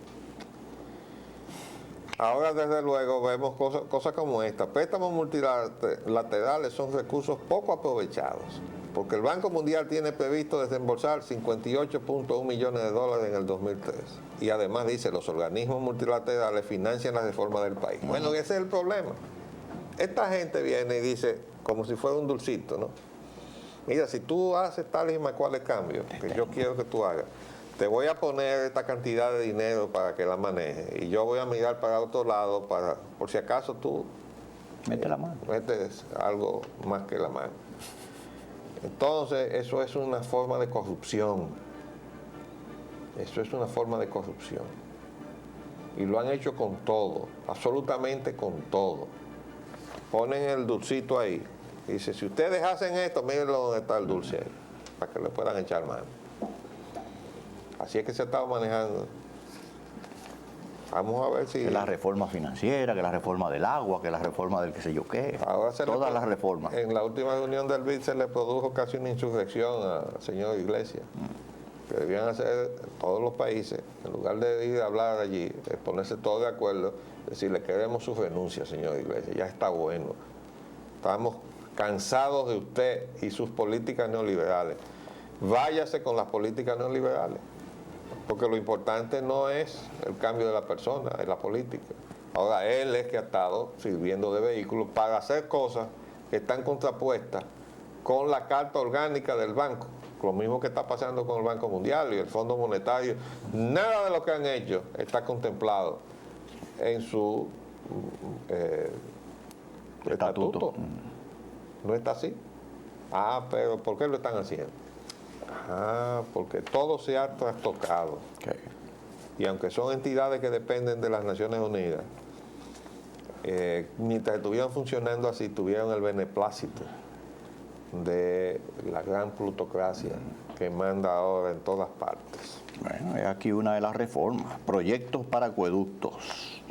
Ahora, desde luego, vemos cosas como esta. Préstamos multilaterales son recursos poco aprovechados, porque el Banco Mundial tiene previsto desembolsar 58.1 millones de dólares en el 2003. Y además dice, los organismos multilaterales financian la reforma del país. Bueno, ese es el problema. Esta gente viene y dice, como si fuera un dulcito, ¿no? Mira, si tú haces tales y cuales cambios que yo quiero que tú hagas, te voy a poner esta cantidad de dinero para que la manejes y yo voy a mirar para otro lado para, por si acaso tú mete la mano. Metes algo más que la mano. Entonces, eso es una forma de corrupción. Eso es una forma de corrupción. Y lo han hecho con todo, absolutamente con todo. Ponen el dulcito ahí. Y dice, si ustedes hacen esto, miren dónde está el dulce ahí, para que le puedan echar mano. Así es que se ha estado manejando. Vamos a ver si... Que la reforma financiera, que la reforma del agua, que la reforma del qué sé yo qué. Ahora todas las reformas. En la última reunión del BID se le produjo casi una insurrección al señor Iglesias. que debían hacer todos los países, en lugar de ir a hablar allí, es ponerse todos de acuerdo, decirle queremos su renuncia, señor Iglesias, ya está bueno. Estamos cansados de usted y sus políticas neoliberales. Váyase con las políticas neoliberales, porque lo importante no es el cambio de la persona, es la política. Ahora él es que ha estado sirviendo de vehículo para hacer cosas que están contrapuestas con la carta orgánica del banco, lo mismo que está pasando con el Banco Mundial y el Fondo Monetario. Nada de lo que han hecho está contemplado en su estatuto. No está así. Ah, pero ¿por qué lo están haciendo? Ah, porque todo se ha trastocado. Okay. Y aunque son entidades que dependen de las Naciones Unidas, mientras estuvieran funcionando así, tuvieron el beneplácito de la gran plutocracia que manda ahora en todas partes. Bueno, es aquí una de las reformas. Proyectos para acueductos,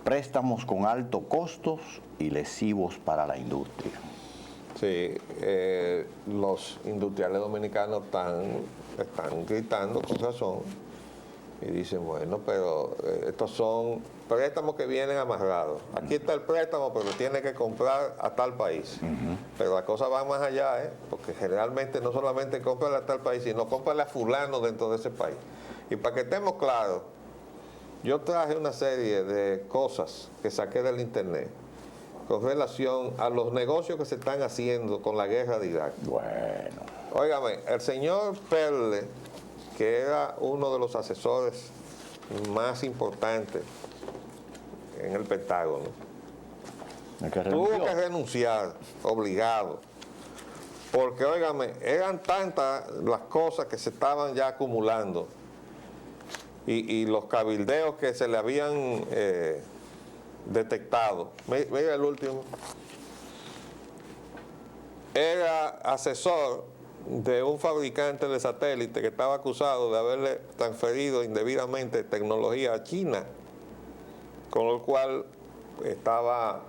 préstamos con altos costos y lesivos para la industria. Sí, los industriales dominicanos están gritando con razón y dicen, bueno, pero estos son préstamos que vienen amarrados. Aquí está el préstamo, pero tiene que comprar a tal país. Pero la cosa va más allá, porque generalmente no solamente compran a tal país, sino compran a fulano dentro de ese país. Y para que estemos claros, yo traje una serie de cosas que saqué del internet con relación a los negocios que se están haciendo con la guerra de Irak. Bueno. Óigame, el señor Perle, que era uno de los asesores más importantes en el Pentágono, tuvo que renunciar, obligado, porque, óigame, eran tantas las cosas que se estaban ya acumulando y los cabildeos que se le habían detectado. Mira el último. Era asesor de un fabricante de satélites que estaba acusado de haberle transferido indebidamente tecnología a China, con lo cual estaba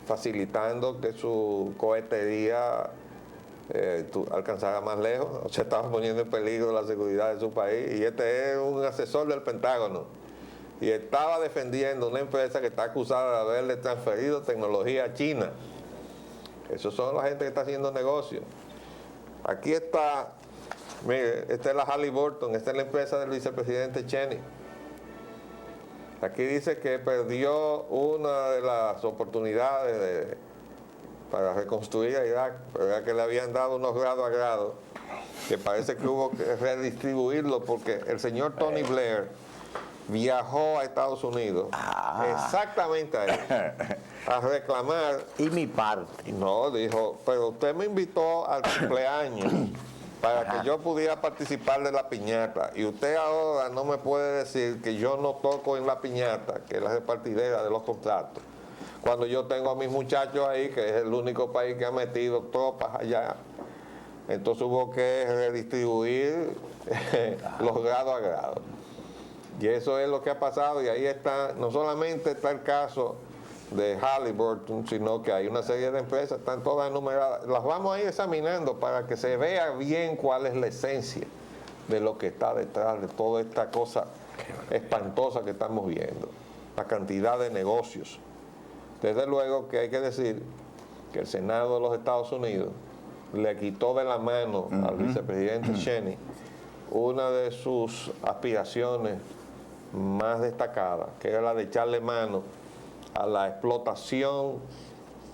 facilitando que su cohetería alcanzara más lejos, o sea, estaba poniendo en peligro la seguridad de su país. Y este es un asesor del Pentágono y estaba defendiendo una empresa que está acusada de haberle transferido tecnología a China. Esos son la gente que está haciendo negocios. Aquí está, mire, esta es la Halliburton, esta es la empresa del vicepresidente Cheney. Aquí dice que perdió una de las oportunidades para reconstruir a Irak, pero era que le habían dado unos grados a grados, que parece que hubo que redistribuirlo porque el señor Tony Blair viajó a Estados Unidos, exactamente ahí, a reclamar. Y mi parte. No, dijo, pero usted me invitó al cumpleaños para que yo pudiera participar de la piñata, y usted ahora no me puede decir que yo no toco en la piñata, que es la repartidera de los contratos, cuando yo tengo a mis muchachos ahí, que es el único país que ha metido tropas allá. Entonces hubo que redistribuir los grados a grados. Y eso es lo que ha pasado, y ahí está, no solamente está el caso de Halliburton, sino que hay una serie de empresas, están todas enumeradas. Las vamos a ir examinando para que se vea bien cuál es la esencia de lo que está detrás de toda esta cosa espantosa que estamos viendo. La cantidad de negocios. Desde luego que hay que decir que el Senado de los Estados Unidos le quitó de la mano al vicepresidente Cheney una de sus aspiraciones más destacadas, que era la de echarle mano a la explotación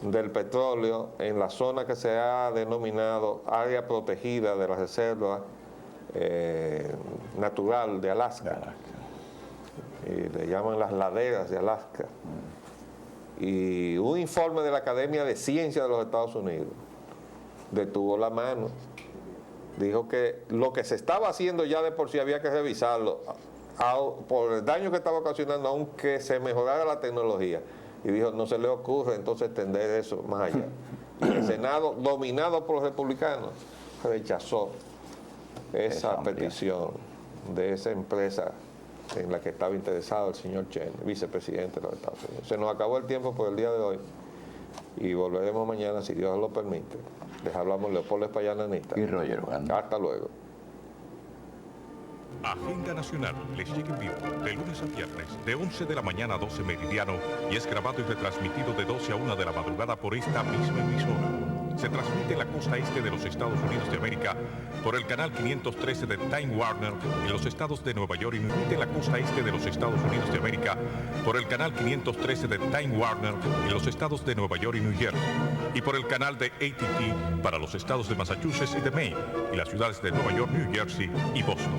del petróleo en la zona que se ha denominado área protegida de la reserva natural de Alaska. Y le llaman las laderas de Alaska. Y un informe de la Academia de Ciencias de los Estados Unidos detuvo la mano. Dijo que lo que se estaba haciendo ya de por sí había que revisarlo por el daño que estaba ocasionando, aunque se mejorara la tecnología. Y dijo, no se le ocurre entonces extender eso más allá. El Senado, dominado por los republicanos, rechazó esa petición de esa empresa en la que estaba interesado el señor Cheney, vicepresidente de los Estados Unidos. Se nos acabó el tiempo por el día de hoy y volveremos mañana, si Dios lo permite. Les hablamos Leopoldo Espaillat Anista. Y Roger Juan. Hasta luego. Agenda Nacional les llega en vivo de lunes a viernes de 11 de la mañana a 12 meridiano y es grabado y retransmitido de 12 a 1 de la madrugada por esta misma emisora. Se transmite en la costa este de los Estados Unidos de América por el canal 513 de Time Warner en los estados de Nueva York y en la costa este de los Estados Unidos de América por el canal 513 de Time Warner en los estados de Nueva York y New Jersey y por el canal de AT&T para los estados de Massachusetts y de Maine y las ciudades de Nueva York, New Jersey y Boston.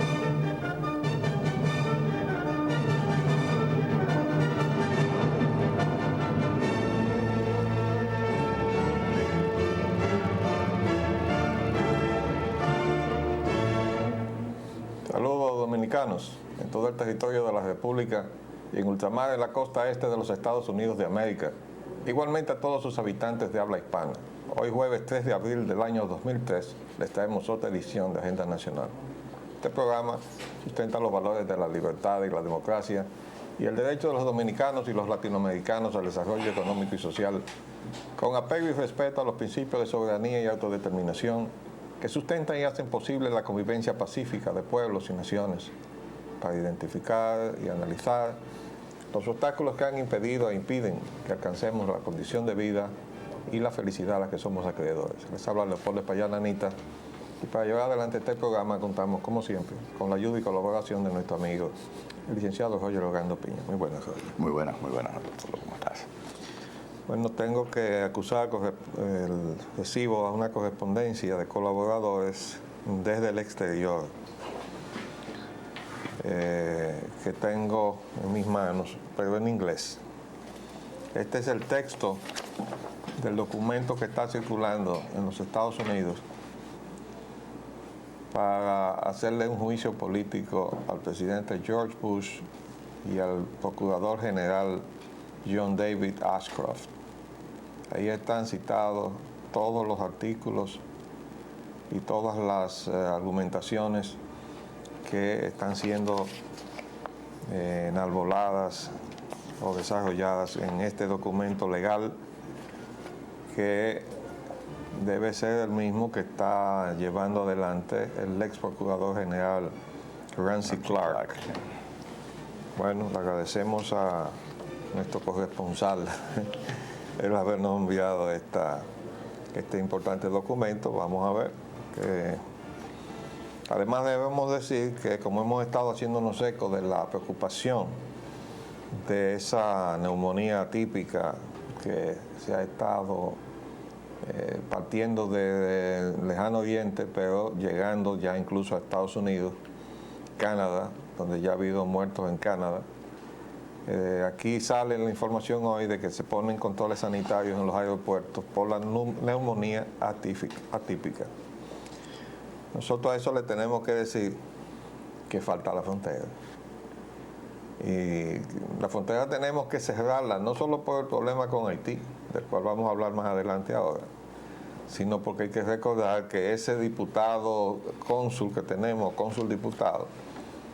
Saludos dominicanos en todo el territorio de la República y en ultramar de la costa este de los Estados Unidos de América. Igualmente a todos sus habitantes de habla hispana. Hoy jueves 3 de abril del año 2003 les traemos otra edición de Agenda Nacional. Este programa sustenta los valores de la libertad y la democracia y el derecho de los dominicanos y los latinoamericanos al desarrollo económico y social, con apego y respeto a los principios de soberanía y autodeterminación que sustentan y hacen posible la convivencia pacífica de pueblos y naciones, para identificar y analizar los obstáculos que han impedido e impiden que alcancemos la condición de vida y la felicidad a la que somos acreedores. Les habla Leopoldo Espaillán Anita, y para llevar adelante este programa contamos, como siempre, con la ayuda y colaboración de nuestro amigo, el licenciado Roger Ogando Piña. Muy buenas, Roger. Muy buenas, ¿cómo estás? Bueno, tengo que acusar el recibo a una correspondencia de colaboradores desde el exterior que tengo en mis manos, pero en inglés. Este es el texto del documento que está circulando en los Estados Unidos para hacerle un juicio político al presidente George Bush y al procurador general John David Ashcroft. Ahí están citados todos los artículos y todas las argumentaciones que están siendo enarboladas o desarrolladas en este documento legal, que debe ser el mismo que está llevando adelante el ex procurador general Ramsey Clark. Bueno, le agradecemos a nuestro corresponsal el habernos enviado este importante documento. Vamos a ver que además debemos decir que, como hemos estado haciéndonos eco de la preocupación de esa neumonía atípica que se ha estado partiendo de lejano oriente, pero llegando ya incluso a Estados Unidos, Canadá, donde ya ha habido muertos en Canadá. Aquí sale la información hoy de que se ponen controles sanitarios en los aeropuertos por la neumonía atípica. Nosotros a eso le tenemos que decir que falta la frontera. Y la frontera tenemos que cerrarla, no solo por el problema con Haití, del cual vamos a hablar más adelante ahora, sino porque hay que recordar que ese diputado cónsul que tenemos, cónsul diputado,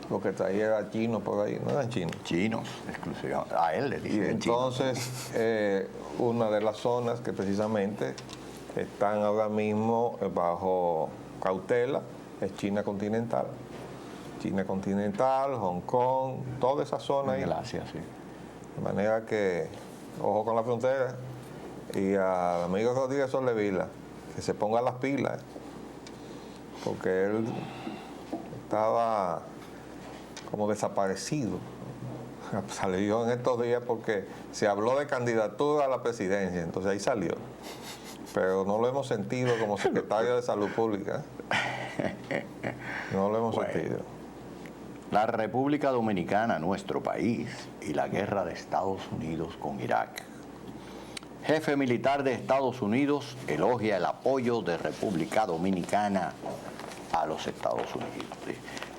lo que traía era chino por ahí, no eran chinos. Chinos, exclusivamente. A él le dicen. Y entonces, una de las zonas que precisamente están ahora mismo bajo cautela es China continental. China continental, Hong Kong, toda esa zona ahí. En el Asia, sí. De manera que, ojo con la frontera. Y al amigo Rodríguez Soldevila, que se ponga las pilas, porque él estaba como desaparecido. Salió en estos días porque se habló de candidatura a la presidencia, entonces ahí salió. Pero no lo hemos sentido como secretario de Salud Pública. No lo hemos sentido. La República Dominicana, nuestro país, y la guerra de Estados Unidos con Irak. Jefe militar de Estados Unidos elogia el apoyo de República Dominicana a los Estados Unidos.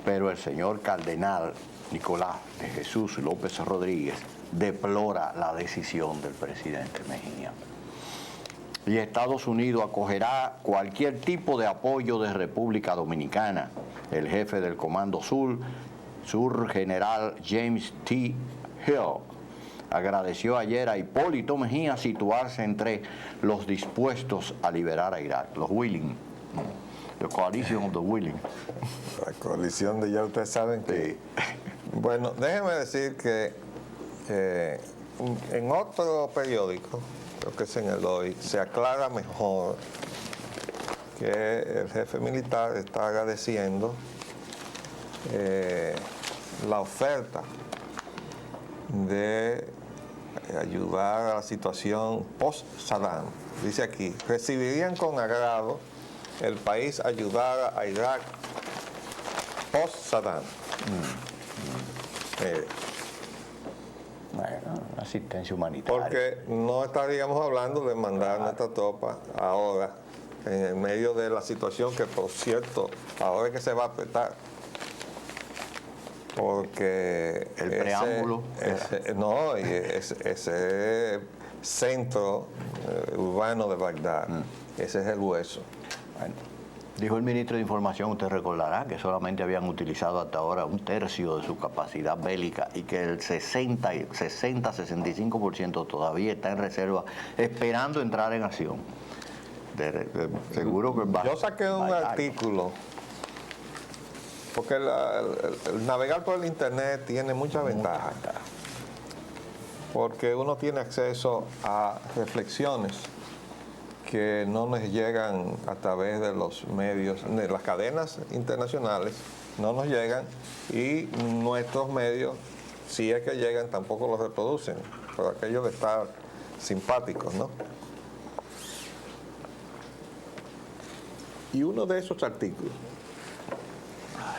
Pero el señor cardenal Nicolás de Jesús López Rodríguez deplora la decisión del presidente Mejía. Y Estados Unidos acogerá cualquier tipo de apoyo de República Dominicana. El jefe del Comando Sur, general James T. Hill, agradeció ayer a Hipólito Mejía situarse entre los dispuestos a liberar a Irak, los willing, The coalition of the willing. La coalición de ya ustedes saben que... Bueno, déjeme decir que en otro periódico, creo que es en el Hoy, se aclara mejor que el jefe militar está agradeciendo la oferta de ayudar a la situación post-Saddam. Dice aquí, recibirían con agrado el país ayudar a Irak post-Saddam. Bueno, asistencia humanitaria. Porque no estaríamos hablando de mandar nuestra tropa ahora, en el medio de la situación que, por cierto, ahora es que se va a apretar. Porque El preámbulo. Ese centro urbano de Bagdad, ese es el hueso. Bueno, dijo el ministro de Información, usted recordará, que solamente habían utilizado hasta ahora 1/3 de su capacidad bélica y que el 60-65% todavía está en reserva, esperando entrar en acción. Seguro que Yo saqué un artículo, porque el navegar por el internet tiene muchas ventajas, porque uno tiene acceso a reflexiones que no nos llegan a través de los medios, de las cadenas internacionales, no nos llegan, y nuestros medios, si es que llegan, tampoco los reproducen, por aquello de estar simpáticos, ¿no? Y uno de esos artículos,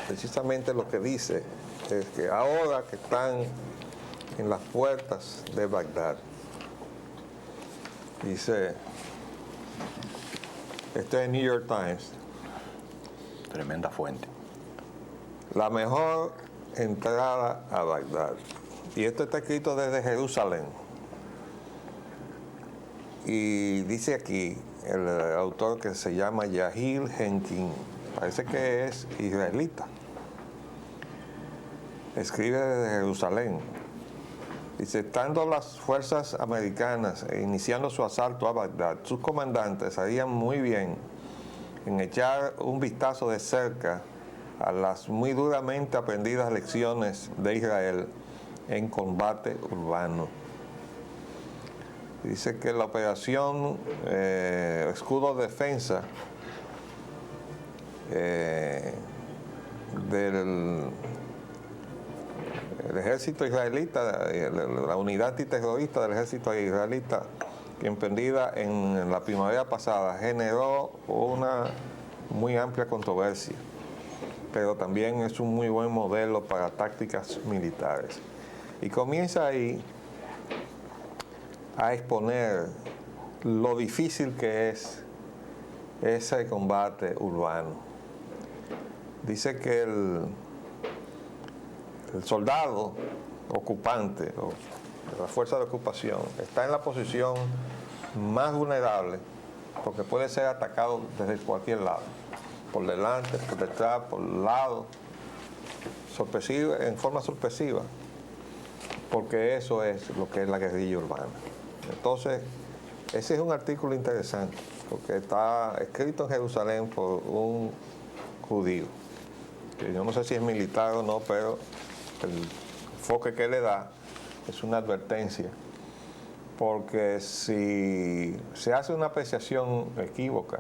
precisamente lo que dice es que ahora que están en las puertas de Bagdad, dice, esto es New York Times, Tremenda fuente. la mejor entrada a Bagdad. Y esto está escrito desde Jerusalén. Y dice aquí el autor, que se llama Yahil Henkin, parece que es israelita. Escribe desde Jerusalén. Dice, estando las fuerzas americanas iniciando su asalto a Bagdad, sus comandantes harían muy bien en echar un vistazo de cerca a las muy duramente aprendidas lecciones de Israel en combate urbano. Dice que la operación Escudo de Defensa del ejército israelita, la unidad antiterrorista del ejército israelita, emprendida en la primavera pasada, generó una muy amplia controversia, pero también es un muy buen modelo para tácticas militares. Y comienza ahí a exponer lo difícil que es ese combate urbano. Dice que el soldado ocupante o la fuerza de ocupación está en la posición más vulnerable, porque puede ser atacado desde cualquier lado, por delante, por detrás, por el lado, sorpresiva, en forma sorpresiva, porque eso es lo que es la guerrilla urbana. Entonces, ese es un artículo interesante, porque está escrito en Jerusalén por un judío, que yo no sé si es militar o no, pero el enfoque que le da es una advertencia, porque si se hace una apreciación equívoca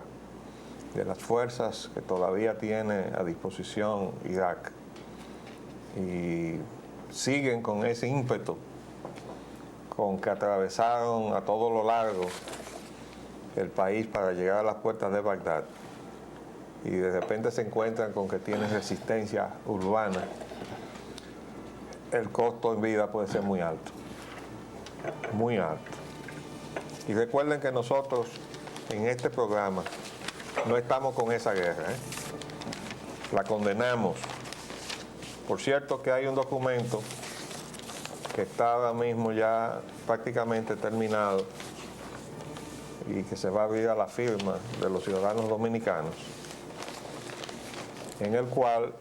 de las fuerzas que todavía tiene a disposición Irak y siguen con ese ímpetu con que atravesaron a todo lo largo el país para llegar a las puertas de Bagdad, y de repente se encuentran con que tienen resistencia urbana, el costo en vida puede ser muy alto, muy alto. Y recuerden que nosotros en este programa no estamos con esa guerra, la condenamos. Por cierto que hay un documento que está ahora mismo ya prácticamente terminado y que se va a abrir a la firma de los ciudadanos dominicanos, en el cual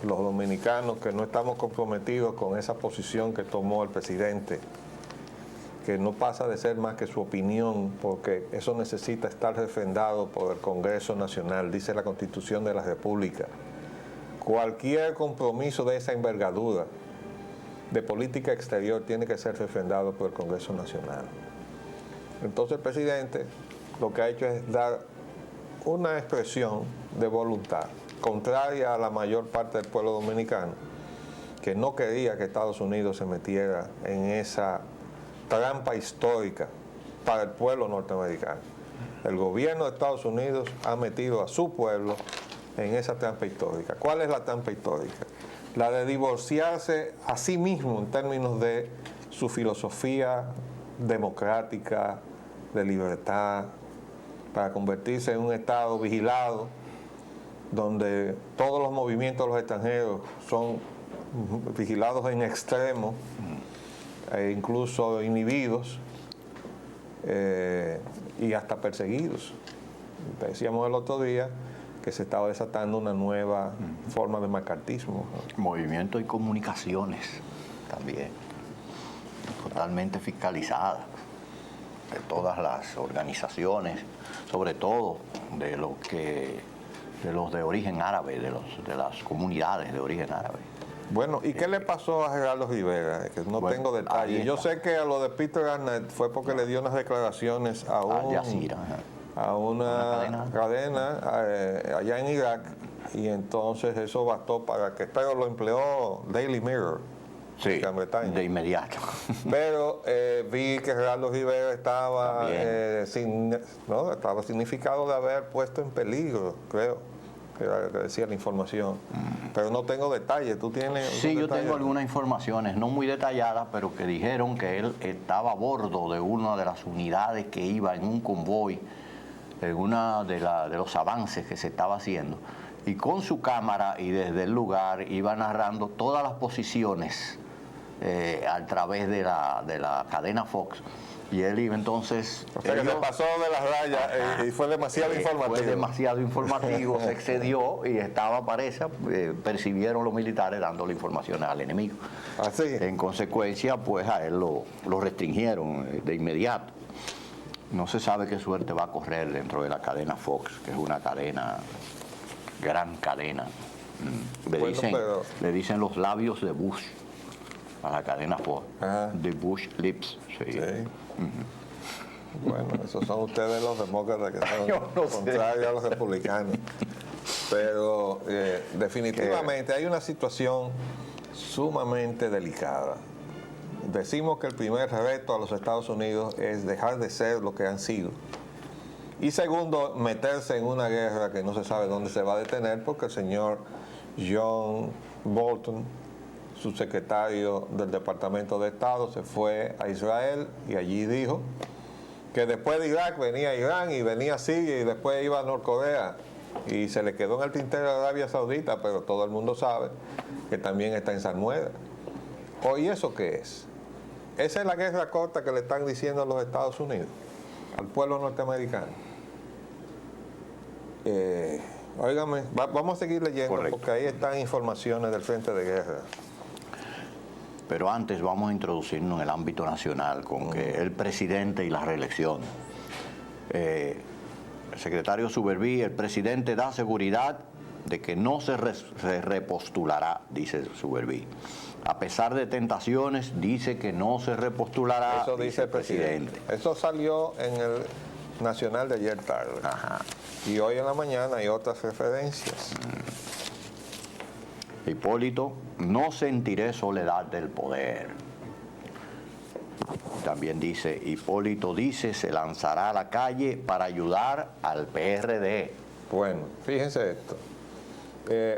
los dominicanos que no estamos comprometidos con esa posición que tomó el presidente que no pasa de ser más que su opinión, porque eso necesita estar refrendado por el Congreso Nacional, dice la Constitución de la República. Cualquier compromiso de esa envergadura de política exterior tiene que ser refrendado por el Congreso Nacional. Entonces el presidente lo que ha hecho es dar una expresión de voluntad, contraria a la mayor parte del pueblo dominicano, que no quería que Estados Unidos se metiera en esa trampa histórica para el pueblo norteamericano. El gobierno de Estados Unidos ha metido a su pueblo en esa trampa histórica. ¿Cuál es la trampa histórica? La de divorciarse a sí mismo en términos de su filosofía democrática, de libertad, para convertirse en un Estado vigilado, donde todos los movimientos de los extranjeros son vigilados en extremo, e incluso inhibidos y hasta perseguidos. Decíamos el otro día que se estaba desatando una nueva forma de macartismo. Movimiento y comunicaciones también, totalmente fiscalizadas de todas las organizaciones, sobre todo de los de origen árabe, de las comunidades de origen árabe. Bueno, ¿y qué le pasó a Gerardo Rivera? Que no Bueno, tengo detalles. Yo sé que a lo de Peter Arnett fue porque le dio unas declaraciones a una cadena allá en Irak, y entonces eso bastó para que, pero lo empleó Daily Mirror. Sí, de inmediato. Pero vi que Gerardo Rivera estaba, estaba significado de haber puesto en peligro, creo, que decía la información. Pero no tengo detalles. ¿Tú tienes? Sí, yo tengo algunas informaciones, no muy detalladas, pero que dijeron que él estaba a bordo de una de las unidades que iba en un convoy, en una de los avances que se estaba haciendo, y con su cámara y desde el lugar iba narrando todas las posiciones a través de la cadena Fox, y él iba entonces... O sea, que se pasó de las rayas y fue demasiado informativo. Fue demasiado informativo, se excedió y estaba presa, percibieron los militares dando la información al enemigo. Así. En consecuencia, pues a él lo restringieron de inmediato. No se sabe qué suerte va a correr dentro de la cadena Fox, que es una cadena, gran cadena. Le dicen los labios de Bush a la cadena Fox. The Bush Lips. Sí. Bueno, esos son ustedes los demócratas que son contrarios a los republicanos. Pero definitivamente hay una situación sumamente delicada. Decimos que el primer reto a los Estados Unidos es dejar de ser lo que han sido. Y segundo, meterse en una guerra que no se sabe dónde se va a detener, porque el señor John Bolton, subsecretario del Departamento de Estado, se fue a Israel y allí dijo que después de Irak venía Irán y venía Siria y después iba a Norcorea, y se le quedó en el tintero de Arabia Saudita, pero todo el mundo sabe que también está en salmuera. ¿Y eso qué es? Esa es la guerra corta que le están diciendo a los Estados Unidos, al pueblo norteamericano. Óigame, vamos a seguir leyendo. Correcto. Porque ahí están informaciones del frente de guerra. Pero antes vamos a introducirnos en el ámbito nacional con que el presidente y la reelección. El secretario Suberví, el presidente da seguridad de que no se repostulará, dice Suberví. A pesar de tentaciones, dice que no se repostulará. Eso dice el presidente. Eso salió en el Nacional de ayer tarde. Ajá. Y hoy en la mañana hay otras referencias. Hipólito, no sentiré soledad del poder. También dice, Hipólito dice, se lanzará a la calle para ayudar al PRD. Bueno, fíjense esto.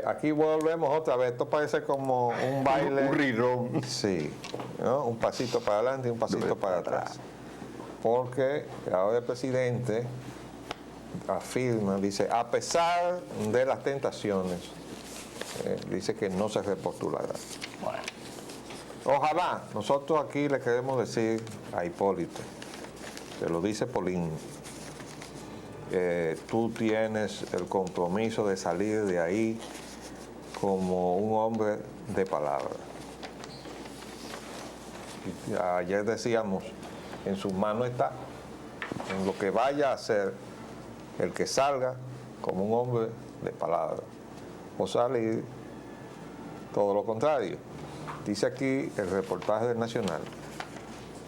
Aquí volvemos otra vez. Esto parece como un baile. Un rirón. Sí, ¿no? Un pasito para adelante y un pasito para atrás. Porque ahora el presidente afirma, dice, a pesar de las tentaciones, dice que no se repostulará. Bueno. Ojalá. Nosotros aquí le queremos decir a Hipólito, que lo dice Polín, tú tienes el compromiso de salir de ahí como un hombre de palabra. Ayer decíamos en sus manos está, en lo que vaya a hacer el que salga como un hombre de palabra, o salir todo lo contrario. Dice aquí el reportaje del Nacional.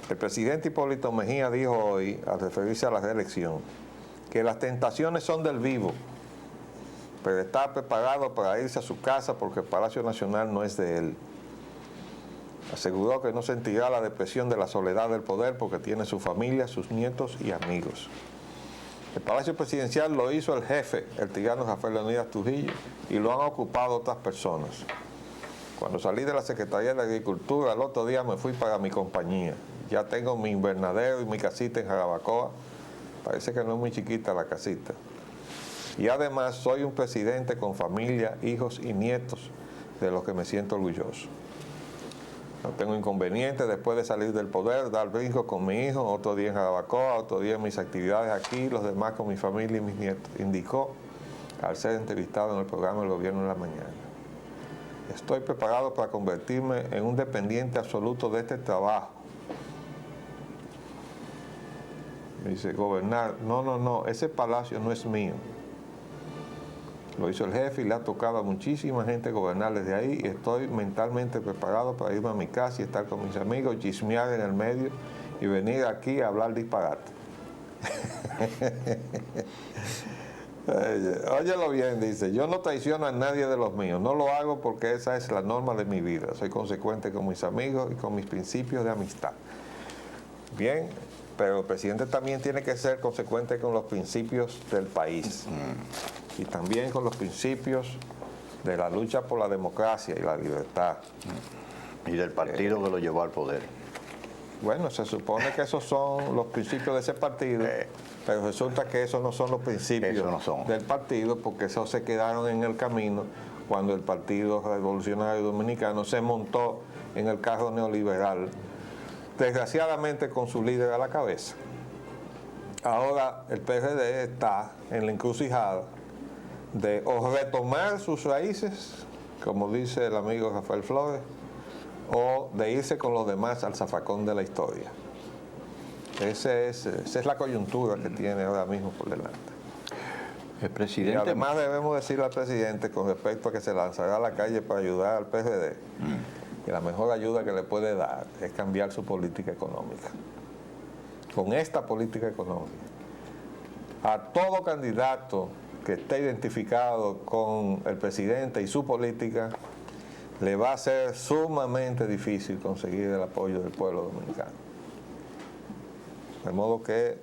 El presidente Hipólito Mejía dijo hoy, al referirse a la reelección, que las tentaciones son del vivo, pero está preparado para irse a su casa porque el Palacio Nacional no es de él. Aseguró que no sentirá la depresión de la soledad del poder porque tiene su familia, sus nietos y amigos. El Palacio Presidencial lo hizo el jefe, el tirano Rafael Leónidas Trujillo, y lo han ocupado otras personas. Cuando salí de la Secretaría de Agricultura, el otro día me fui para mi compañía. Ya tengo mi invernadero y mi casita en Jarabacoa. Parece que no es muy chiquita la casita. Y además soy un presidente con familia, hijos y nietos, de los que me siento orgulloso. No tengo inconveniente después de salir del poder, dar brinco con mi hijo, otro día en Jarabacoa, otro día en mis actividades aquí, los demás con mi familia y mis nietos, indicó al ser entrevistado en el programa El Gobierno en la Mañana. Estoy preparado para convertirme en un dependiente absoluto de este trabajo. Me dice, gobernar, no, ese palacio no es mío. Lo hizo el jefe y le ha tocado a muchísima gente gobernar desde ahí y estoy mentalmente preparado para irme a mi casa y estar con mis amigos, chismear en el medio y venir aquí a hablar disparate. Óyelo bien, dice, yo no traiciono a nadie de los míos, no lo hago porque esa es la norma de mi vida, soy consecuente con mis amigos y con mis principios de amistad. Bien, pero el presidente también tiene que ser consecuente con los principios del país y también con los principios de la lucha por la democracia y la libertad. Y del partido que lo llevó al poder. Bueno, se supone que esos son los principios de ese partido, pero resulta que esos no son los principios del partido, porque esos se quedaron en el camino cuando el Partido Revolucionario Dominicano se montó en el carro neoliberal, desgraciadamente con su líder a la cabeza. Ahora el PRD está en la encrucijada de o retomar sus raíces, como dice el amigo Rafael Flores, o de irse con los demás al zafacón de la historia. Esa es la coyuntura que tiene ahora mismo por delante. El presidente... Y además debemos decirle al presidente con respecto a que se lanzará a la calle para ayudar al PRD, que la mejor ayuda que le puede dar es cambiar su política económica. Con esta política económica, a todo candidato que esté identificado con el presidente y su política, le va a ser sumamente difícil conseguir el apoyo del pueblo dominicano. De modo que,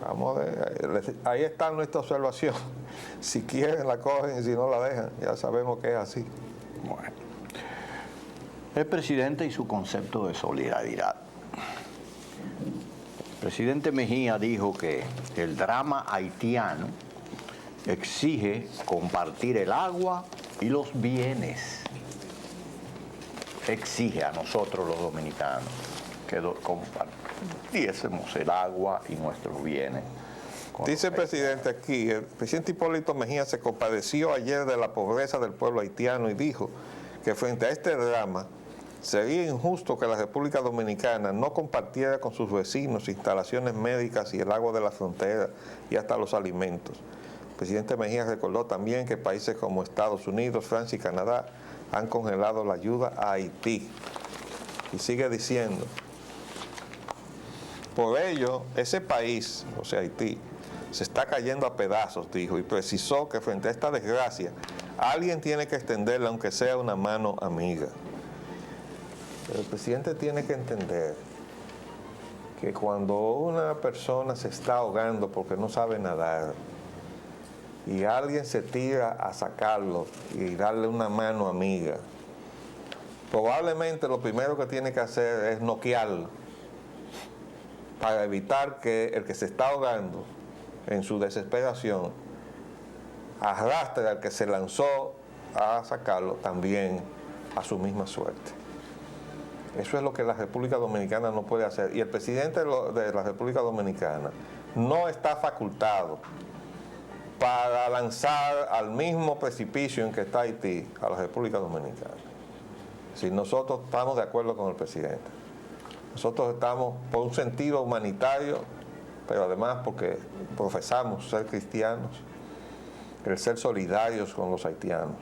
vamos a ver, ahí está nuestra observación. Si quieren la cogen y si no la dejan, ya sabemos que es así. Bueno. El presidente y su concepto de solidaridad. El presidente Mejía dijo que el drama haitiano exige compartir el agua y los bienes. Exige a nosotros los dominicanos que compartiésemos el agua y nuestros bienes. Dice el presidente aquí, el presidente Hipólito Mejía se compadeció ayer de la pobreza del pueblo haitiano y dijo que frente a este drama sería injusto que la República Dominicana no compartiera con sus vecinos instalaciones médicas y el agua de la frontera y hasta los alimentos. El presidente Mejía recordó también que países como Estados Unidos, Francia y Canadá han congelado la ayuda a Haití. Y sigue diciendo, por ello, ese país, o sea Haití, se está cayendo a pedazos, dijo, y precisó que frente a esta desgracia, alguien tiene que extenderle, aunque sea una mano amiga. Pero el presidente tiene que entender que cuando una persona se está ahogando porque no sabe nadar, y alguien se tira a sacarlo y darle una mano amiga, probablemente lo primero que tiene que hacer es noquearlo para evitar que el que se está ahogando en su desesperación arrastre al que se lanzó a sacarlo también a su misma suerte. Eso es lo que la República Dominicana no puede hacer. Y el presidente de la República Dominicana no está facultado para lanzar al mismo precipicio en que está Haití a la República Dominicana. Si nosotros estamos de acuerdo con el presidente. Nosotros estamos por un sentido humanitario, pero además porque profesamos ser cristianos, el ser solidarios con los haitianos,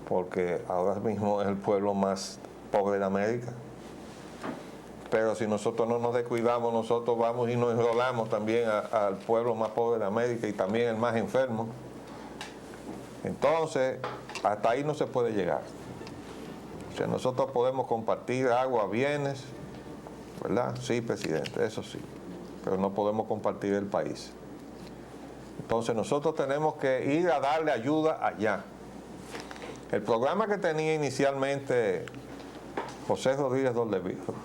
porque ahora mismo es el pueblo más pobre de América. Pero si nosotros no nos descuidamos, nosotros vamos y nos enrolamos también al pueblo más pobre de América y también el más enfermo. Entonces, hasta ahí no se puede llegar. O sea, nosotros podemos compartir agua, bienes, ¿verdad? Sí, presidente, eso sí, pero no podemos compartir el país. Entonces nosotros tenemos que ir a darle ayuda allá. El programa que tenía inicialmente José Rodríguez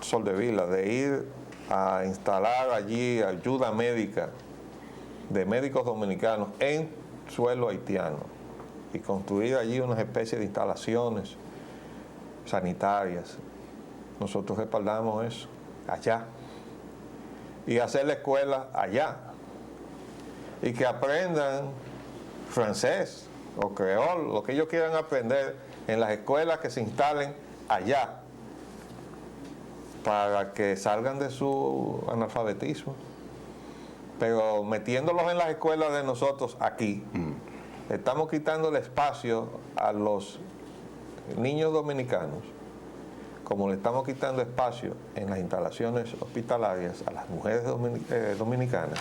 Soldevila de ir a instalar allí ayuda médica de médicos dominicanos en suelo haitiano y construir allí unas especies de instalaciones sanitarias. Nosotros respaldamos eso allá y hacer la escuela allá y que aprendan francés o creol, lo que ellos quieran aprender en las escuelas que se instalen allá para que salgan de su analfabetismo, pero metiéndolos en las escuelas de nosotros aquí, estamos quitando el espacio a los niños dominicanos, como le estamos quitando espacio en las instalaciones hospitalarias a las mujeres dominicanas,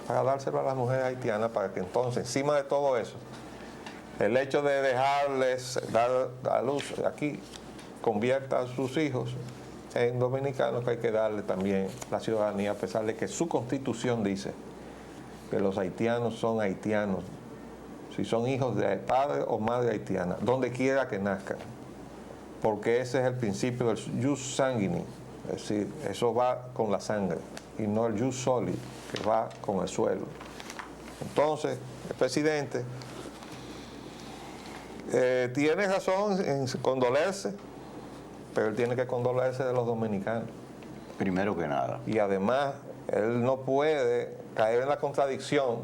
para dárselo a las mujeres haitianas, para que entonces, encima de todo eso, el hecho de dejarles dar a luz aquí, convierta a sus hijos en dominicanos, que hay que darle también la ciudadanía, a pesar de que su constitución dice que los haitianos son haitianos, si son hijos de padre o madre haitiana, donde quiera que nazcan, porque ese es el principio del jus sanguinis, es decir, eso va con la sangre, y no el jus soli, que va con el suelo. Entonces, el presidente tiene razón en condolerse, pero él tiene que condolerse de los dominicanos. Primero que nada. Y además, él no puede caer en la contradicción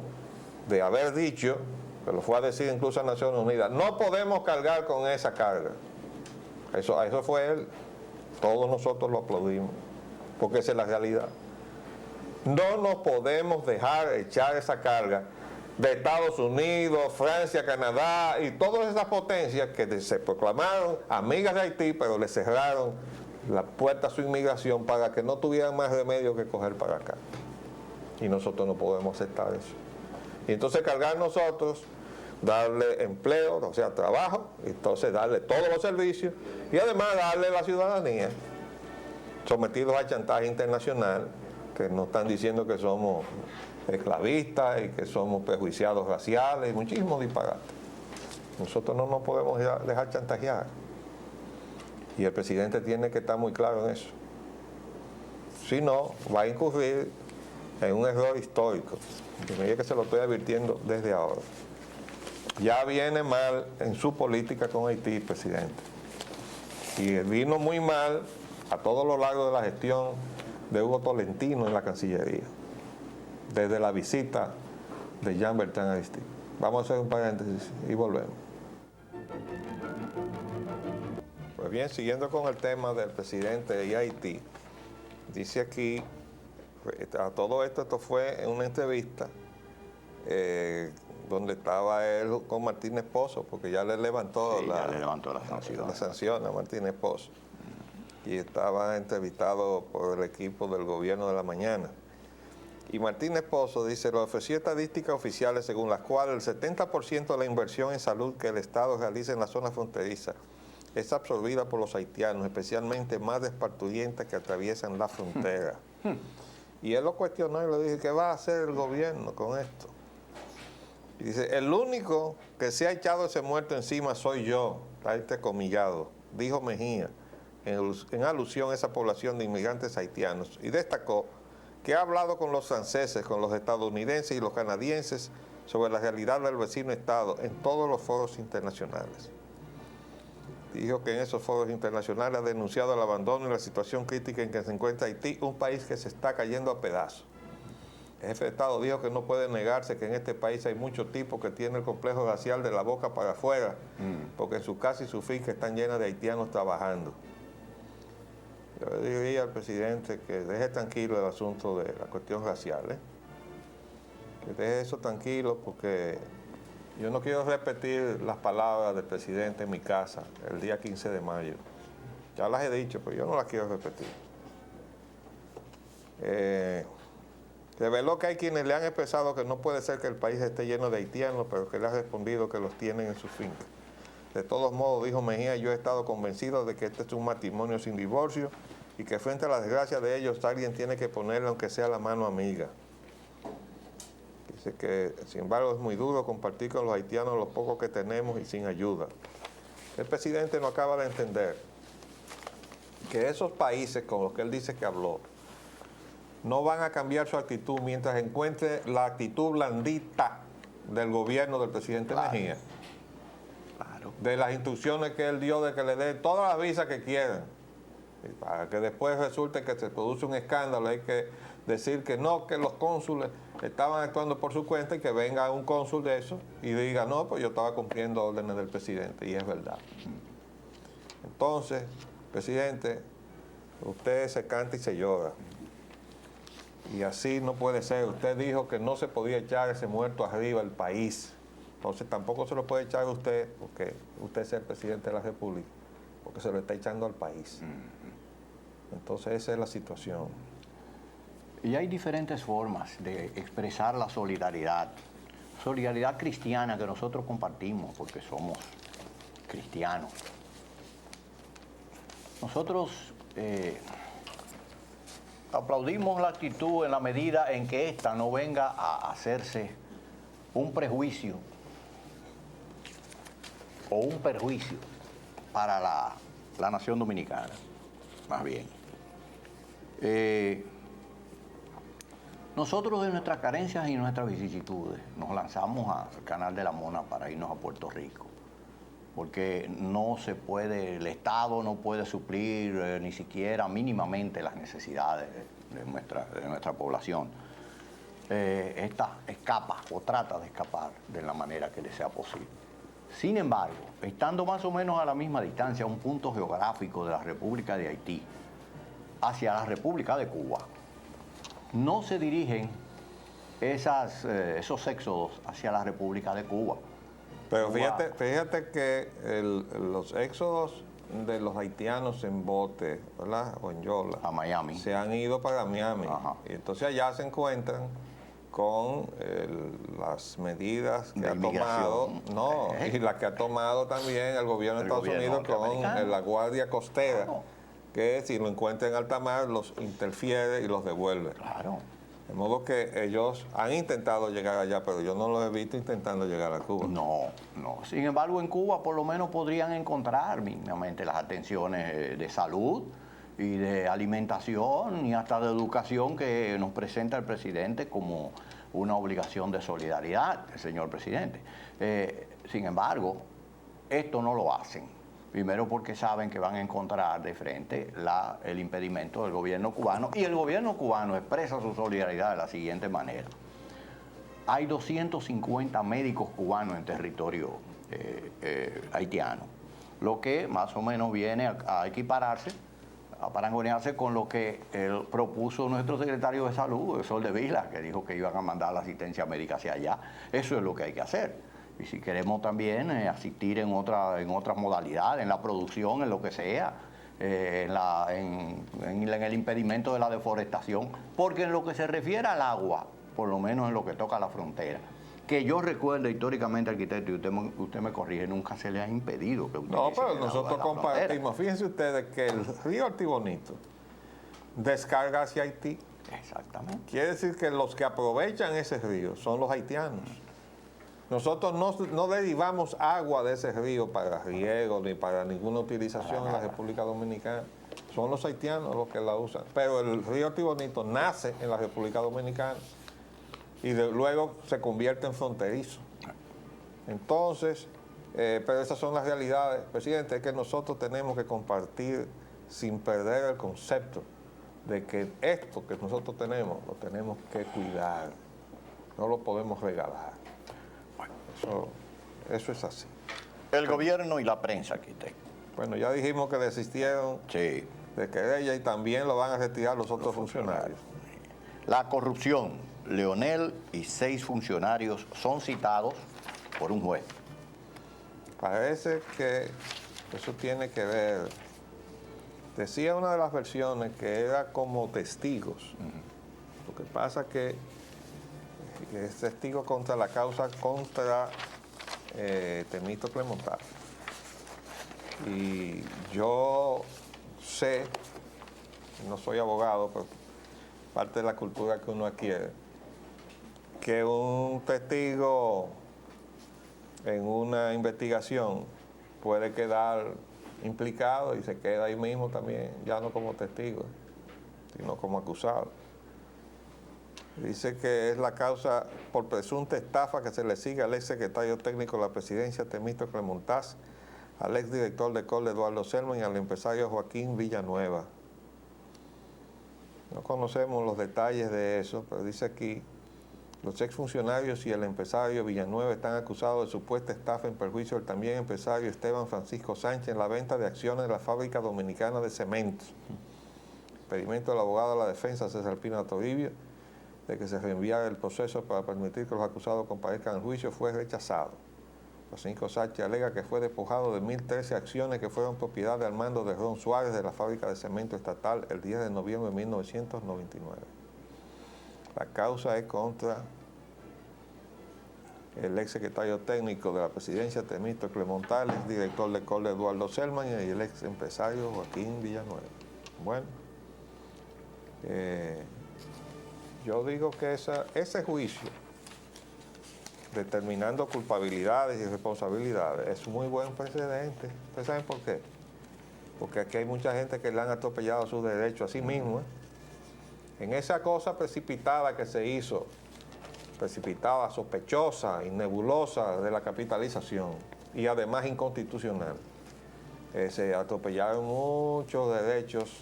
de haber dicho, que lo fue a decir incluso a Naciones Unidas, no podemos cargar con esa carga. Eso fue él. Todos nosotros lo aplaudimos, porque esa es la realidad. No nos podemos dejar echar esa carga de Estados Unidos, Francia, Canadá y todas esas potencias que se proclamaron amigas de Haití, pero le cerraron la puerta a su inmigración para que no tuvieran más remedio que coger para acá. Y nosotros no podemos aceptar eso. Y entonces cargar nosotros, darle empleo, o sea, trabajo, y entonces darle todos los servicios y además darle la ciudadanía, sometidos al chantaje internacional, que nos están diciendo que somos esclavistas y que somos prejuiciados raciales y muchísimos disparates. Nosotros no nos podemos dejar chantajear. Y el presidente tiene que estar muy claro en eso. Si no, va a incurrir en un error histórico. Y me dice que se lo estoy advirtiendo desde ahora. Ya viene mal en su política con Haití, presidente. Y vino muy mal a todo lo largo de la gestión de Hugo Tolentino en la Cancillería, desde la visita de Jean-Bertrand Aristide. Vamos a hacer un paréntesis y volvemos. Pues bien, siguiendo con el tema del presidente y Haití, dice aquí, a todo esto fue en una entrevista donde estaba él con Martínez Pozo, porque ya le levantó, Sí, ya le levantó la sanción a Martínez Pozo. Y estaba entrevistado por el equipo del Gobierno de la Mañana. Y Martínez Pozo dice, le ofreció estadísticas oficiales según las cuales el 70% de la inversión en salud que el Estado realiza en la zona fronteriza es absorbida por los haitianos, especialmente madres parturientas que atraviesan la frontera. Y él lo cuestionó y le dije, ¿qué va a hacer el gobierno con esto? Y dice, el único que se ha echado ese muerto encima soy yo, está entrecomillado, dijo Mejía, en alusión a esa población de inmigrantes haitianos, y destacó que ha hablado con los franceses, con los estadounidenses y los canadienses sobre la realidad del vecino Estado en todos los foros internacionales. Dijo que en esos foros internacionales ha denunciado el abandono y la situación crítica en que se encuentra Haití, un país que se está cayendo a pedazos. El jefe de Estado dijo que no puede negarse que en este país hay muchos tipos que tienen el complejo racial de la boca para afuera, porque en su casa y su finca están llenas de haitianos trabajando. Yo le diría al presidente que deje tranquilo el asunto de la cuestión racial, que deje eso tranquilo, porque yo no quiero repetir las palabras del presidente en mi casa el día 15 de mayo. Ya las he dicho, pero yo no las quiero repetir. Reveló que hay quienes le han expresado que no puede ser que el país esté lleno de haitianos, pero que le ha respondido que los tienen en sus fincas. De todos modos, dijo Mejía, yo he estado convencido de que este es un matrimonio sin divorcio y que frente a la desgracia de ellos alguien tiene que ponerle aunque sea la mano amiga. Dice que, sin embargo, es muy duro compartir con los haitianos lo poco que tenemos y sin ayuda. El presidente no acaba de entender que esos países con los que él dice que habló no van a cambiar su actitud mientras encuentre la actitud blandita del gobierno del presidente Mejía. Claro. De las instrucciones que él dio de que le den todas las visas que quieran. Y para que después resulte que se produce un escándalo, hay que decir que no, que los cónsules estaban actuando por su cuenta y que venga un cónsul de eso y diga, no, pues yo estaba cumpliendo órdenes del presidente, y es verdad. Entonces, presidente, usted se canta y se llora. Y así no puede ser. Usted dijo que no se podía echar ese muerto arriba al país. Entonces tampoco se lo puede echar a usted, porque usted es el presidente de la República, porque se lo está echando al país. Entonces esa es la situación. Y hay diferentes formas de expresar la solidaridad. Solidaridad cristiana que nosotros compartimos porque somos cristianos. Nosotros aplaudimos la actitud en la medida en que ésta no venga a hacerse un prejuicio o un perjuicio para la nación dominicana, más bien. Nosotros de nuestras carencias y nuestras vicisitudes nos lanzamos al Canal de la Mona para irnos a Puerto Rico, porque no se puede, el Estado no puede suplir ni siquiera mínimamente las necesidades de nuestra población. Esta escapa o trata de escapar de la manera que le sea posible. Sin embargo, estando más o menos a la misma distancia, un punto geográfico de la República de Haití hacia la República de Cuba, no se dirigen esos éxodos hacia la República de Cuba. Pero fíjate que los éxodos de los haitianos en bote, ¿verdad? O en yola, A Miami. se han ido para Miami. Ajá. Y entonces allá se encuentran con las medidas que De ha tomado, inmigración. y las que ha tomado también el gobierno de El Estados gobierno Unidos con norteamericano. la Guardia Costera, Claro. que si lo encuentran en alta mar los interfiere y los devuelve. Claro. De modo que ellos han intentado llegar allá, pero yo no los he visto intentando llegar a Cuba. No. Sin embargo, en Cuba por lo menos podrían encontrar mínimamente las atenciones de salud y de alimentación y hasta de educación que nos presenta el presidente como una obligación de solidaridad, el señor presidente. Sin embargo, esto no lo hacen. Primero porque saben que van a encontrar de frente el impedimento del gobierno cubano, y el gobierno cubano expresa su solidaridad de la siguiente manera. Hay 250 médicos cubanos en territorio haitiano, lo que más o menos viene a equipararse, a parangonearse con lo que propuso nuestro secretario de Salud, Sol de Vila, que dijo que iban a mandar la asistencia médica hacia allá. Eso es lo que hay que hacer. Y si queremos también asistir en otras modalidades, en la producción, en lo que sea, en el impedimento de la deforestación, porque en lo que se refiere al agua, por lo menos en lo que toca a la frontera, que yo recuerdo históricamente, arquitecto, y usted me corrige, nunca se le ha impedido que No, utilicen pero el agua nosotros de la frontera. compartimos. Fíjense ustedes que el río Artibonito descarga hacia Haití. Exactamente. Quiere decir que los que aprovechan ese río son los haitianos. Nosotros no derivamos agua de ese río para riego ni para ninguna utilización en la República Dominicana. Son los haitianos los que la usan. Pero el río Artibonito nace en la República Dominicana y luego se convierte en fronterizo. Entonces, pero esas son las realidades. Presidente, es que nosotros tenemos que compartir sin perder el concepto de que esto que nosotros tenemos, lo tenemos que cuidar. No lo podemos regalar. Eso es así. El gobierno y la prensa, arquitecto. Bueno, ya dijimos que desistieron Sí. de querella y también lo van a retirar los otros funcionarios. La corrupción. Leonel y 6 funcionarios son citados por un juez. Parece que eso tiene que ver. Decía una de las versiones que era como testigos. Lo que pasa que es testigo contra la causa contra Temístocles Montaz. Y yo sé, no soy abogado, pero parte de la cultura que uno adquiere, que un testigo en una investigación puede quedar implicado y se queda ahí mismo también, ya no como testigo, sino como acusado. Dice que es la causa por presunta estafa que se le sigue al ex secretario técnico de la presidencia, Temístocles Montaz, al ex director de Col Eduardo Selman y al empresario Joaquín Villanueva. No conocemos los detalles de eso, pero dice aquí, los exfuncionarios y el empresario Villanueva están acusados de supuesta estafa en perjuicio del también empresario Esteban Francisco Sánchez en la venta de acciones de la fábrica dominicana de cementos. El pedimento del abogado de la defensa, César Pino Toribio, de que se reenviara el proceso para permitir que los acusados comparezcan al juicio fue rechazado. Francisco Sánchez alega que fue despojado de 1.013 acciones que fueron propiedad de Armando de Ron Suárez de la fábrica de cemento estatal el 10 de noviembre de 1999. La causa es contra el ex secretario técnico de la presidencia, Temístocles Montaz, el ex director de Col Eduardo Selman y el ex empresario Joaquín Villanueva. Bueno, yo digo que ese juicio, determinando culpabilidades y responsabilidades, es muy buen precedente. ¿Ustedes saben por qué? Porque aquí hay mucha gente que le han atropellado sus derechos a sí mismos. En esa cosa precipitada que se hizo, precipitada, sospechosa y nebulosa de la capitalización y además inconstitucional, se atropellaron muchos derechos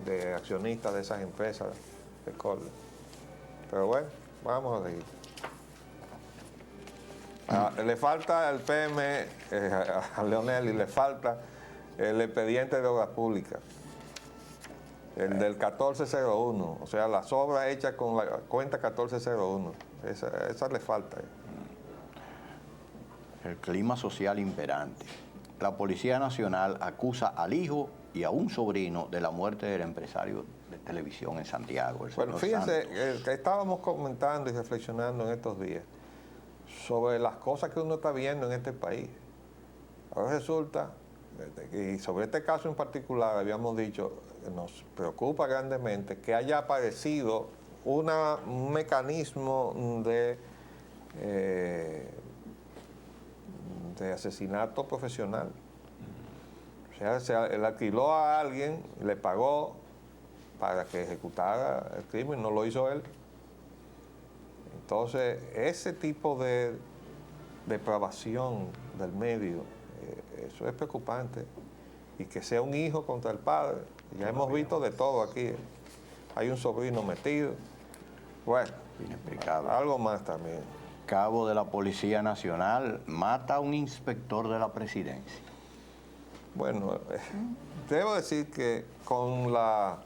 de accionistas de esas empresas de Col. Pero bueno, vamos a seguir. Le falta el PM a Leonel y le falta el expediente de obras públicas, el del 1401, o sea, las obras hechas con la cuenta 1401, esa le falta. El clima social imperante. La Policía Nacional acusa al hijo y a un sobrino de la muerte del empresario de televisión en Santiago. Bueno, fíjense, que estábamos comentando y reflexionando en estos días sobre las cosas que uno está viendo en este país. Ahora resulta, y sobre este caso en particular habíamos dicho, nos preocupa grandemente que haya aparecido un mecanismo de asesinato profesional. O sea, él alquiló a alguien, le pagó para que ejecutara el crimen, no lo hizo él. Entonces, ese tipo de depravación del medio, eso es preocupante. Y que sea un hijo contra el padre. Ya hemos visto de todo aquí. Hay un sobrino metido. Bueno, inexplicable. Algo más también. Cabo de la Policía Nacional mata a un inspector de la presidencia. Bueno, debo decir que con la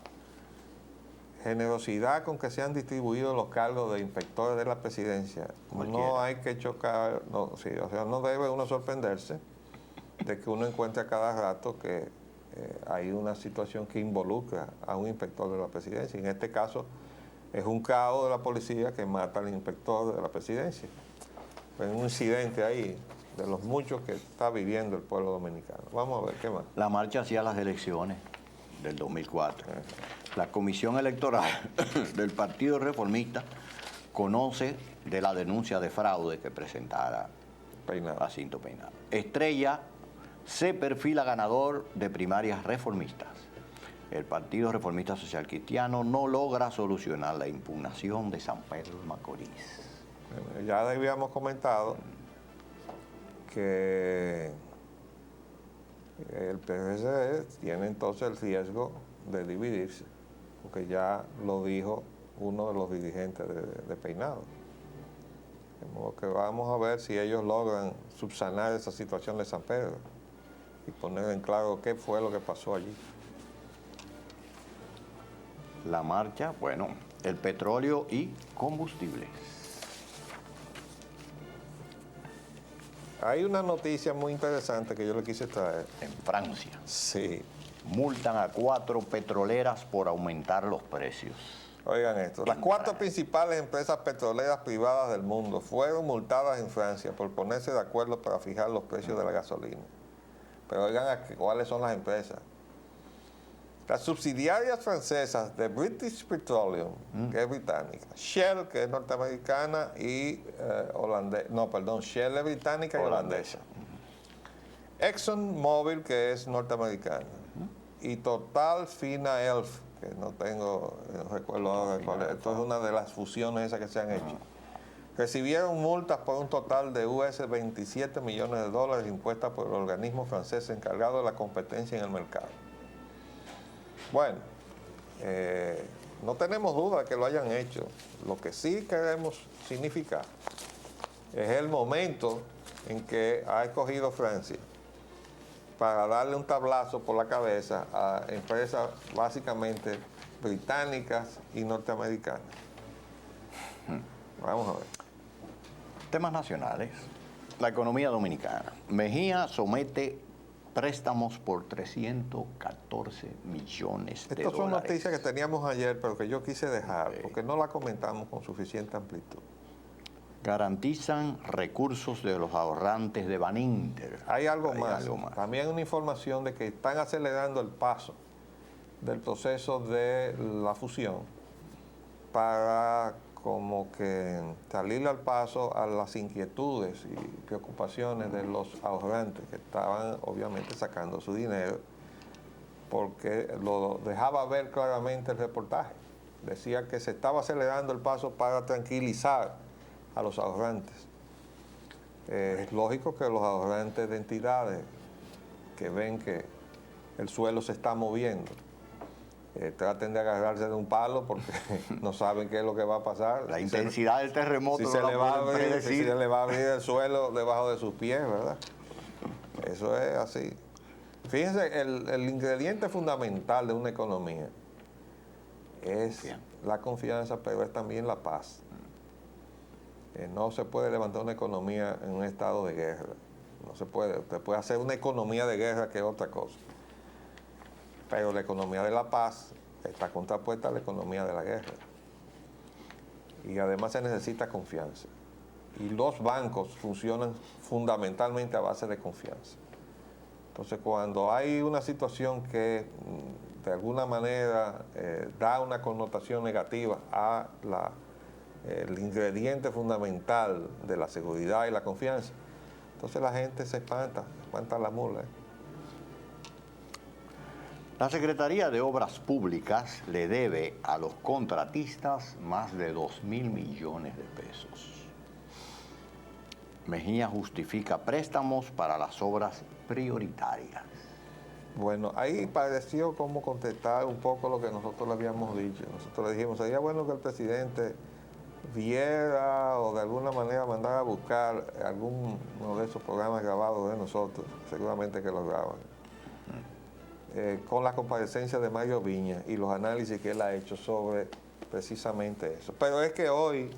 generosidad con que se han distribuido los cargos de inspectores de la presidencia, no hay que chocar, no, sí, o sea, no debe uno sorprenderse de que uno encuentre a cada rato que hay una situación que involucra a un inspector de la presidencia. En este caso es un cabo de la policía que mata al inspector de la presidencia. Fue un incidente ahí de los muchos que está viviendo el pueblo dominicano. Vamos a ver qué más. La marcha hacia las elecciones del 2004. La Comisión Electoral del Partido Reformista conoce de la denuncia de fraude que presentara Jacinto Peinado. Estrella se perfila ganador de primarias reformistas. El Partido Reformista Social Cristiano no logra solucionar la impugnación de San Pedro de Macorís. Bueno, ya habíamos comentado que el PRD tiene entonces el riesgo de dividirse, porque ya lo dijo uno de los dirigentes de Peinado. De modo que vamos a ver si ellos logran subsanar esa situación de San Pedro y poner en claro qué fue lo que pasó allí. La marcha, bueno, el petróleo y combustibles. Hay una noticia muy interesante que yo le quise traer. En Francia, Sí. multan a 4 petroleras por aumentar los precios. Oigan esto. Las 4 principales empresas petroleras privadas del mundo fueron multadas en Francia por ponerse de acuerdo para fijar los precios de la gasolina. Pero oigan cuáles son las empresas. Las subsidiarias francesas de British Petroleum, que es británica, Shell, que es norteamericana y holandesa, no, perdón, Shell es británica y holandesa. ExxonMobil, que es norteamericana, y Total Fina Elf, que no recuerdo ahora cuál es. Esto es una de las fusiones esas que se han hecho. Recibieron multas por un total de $27 millones impuestas por el organismo francés encargado de la competencia en el mercado. Bueno, no tenemos duda de que lo hayan hecho. Lo que sí queremos significar es el momento en que ha escogido Francia para darle un tablazo por la cabeza a empresas básicamente británicas y norteamericanas. Vamos a ver. Temas nacionales. La economía dominicana. Mejía somete préstamos por 314 millones de Estas son dólares. noticias que teníamos ayer, pero que yo quise dejar, porque no la comentamos con suficiente amplitud. Garantizan recursos de los ahorrantes de Baninter. Hay algo más. También una información de que están acelerando el paso del proceso de la fusión para como que salirle al paso a las inquietudes y preocupaciones de los ahorrantes que estaban obviamente sacando su dinero, porque lo dejaba ver claramente el reportaje. Decía que se estaba acelerando el paso para tranquilizar a los ahorrantes. Es lógico que los ahorrantes de entidades que ven que el suelo se está moviendo traten de agarrarse de un palo porque no saben qué es lo que va a pasar. La intensidad del terremoto si no se la le va a pueden abrir, predecir. si se le va a abrir el suelo debajo de sus pies, ¿verdad? Eso es así. Fíjense, el ingrediente fundamental de una economía es la confianza, pero es también la paz. No se puede levantar una economía en un estado de guerra. No se puede. Usted puede hacer una economía de guerra que es otra cosa. Pero la economía de la paz está contrapuesta a la economía de la guerra. Y además se necesita confianza. Y los bancos funcionan fundamentalmente a base de confianza. Entonces, cuando hay una situación que de alguna manera da una connotación negativa a el ingrediente fundamental de la seguridad y la confianza, entonces la gente se espanta la mula. La Secretaría de Obras Públicas le debe a los contratistas más de 2.000 millones de pesos. Mejía justifica préstamos para las obras prioritarias. Bueno, ahí pareció como contestar un poco lo que nosotros le habíamos dicho. Nosotros le dijimos, sería bueno que el presidente viera o de alguna manera mandara a buscar alguno de esos programas grabados de nosotros, seguramente que los graban. Con la comparecencia de Mario Viña y los análisis que él ha hecho sobre precisamente eso. Pero es que hoy,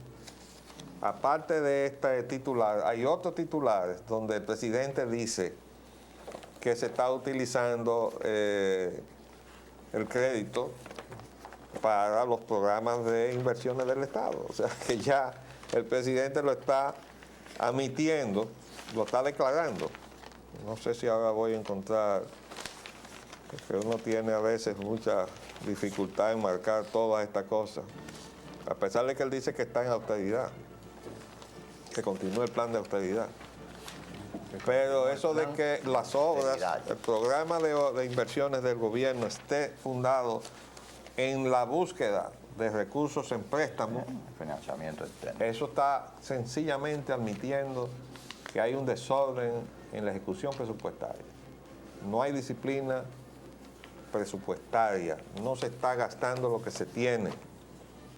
aparte de este titular, hay otros titulares donde el presidente dice que se está utilizando el crédito para los programas de inversiones del Estado. O sea, que ya el presidente lo está admitiendo, lo está declarando. No sé si ahora voy a encontrar, que uno tiene a veces mucha dificultad en marcar todas estas cosas, a pesar de que él dice que está en austeridad, que continúe el plan de austeridad. Pero eso de que las obras, el programa de inversiones del gobierno esté fundado en la búsqueda de recursos en préstamos, Financiamiento externo. eso está sencillamente admitiendo que hay un desorden en la ejecución presupuestaria. No hay disciplina presupuestaria, no se está gastando lo que se tiene,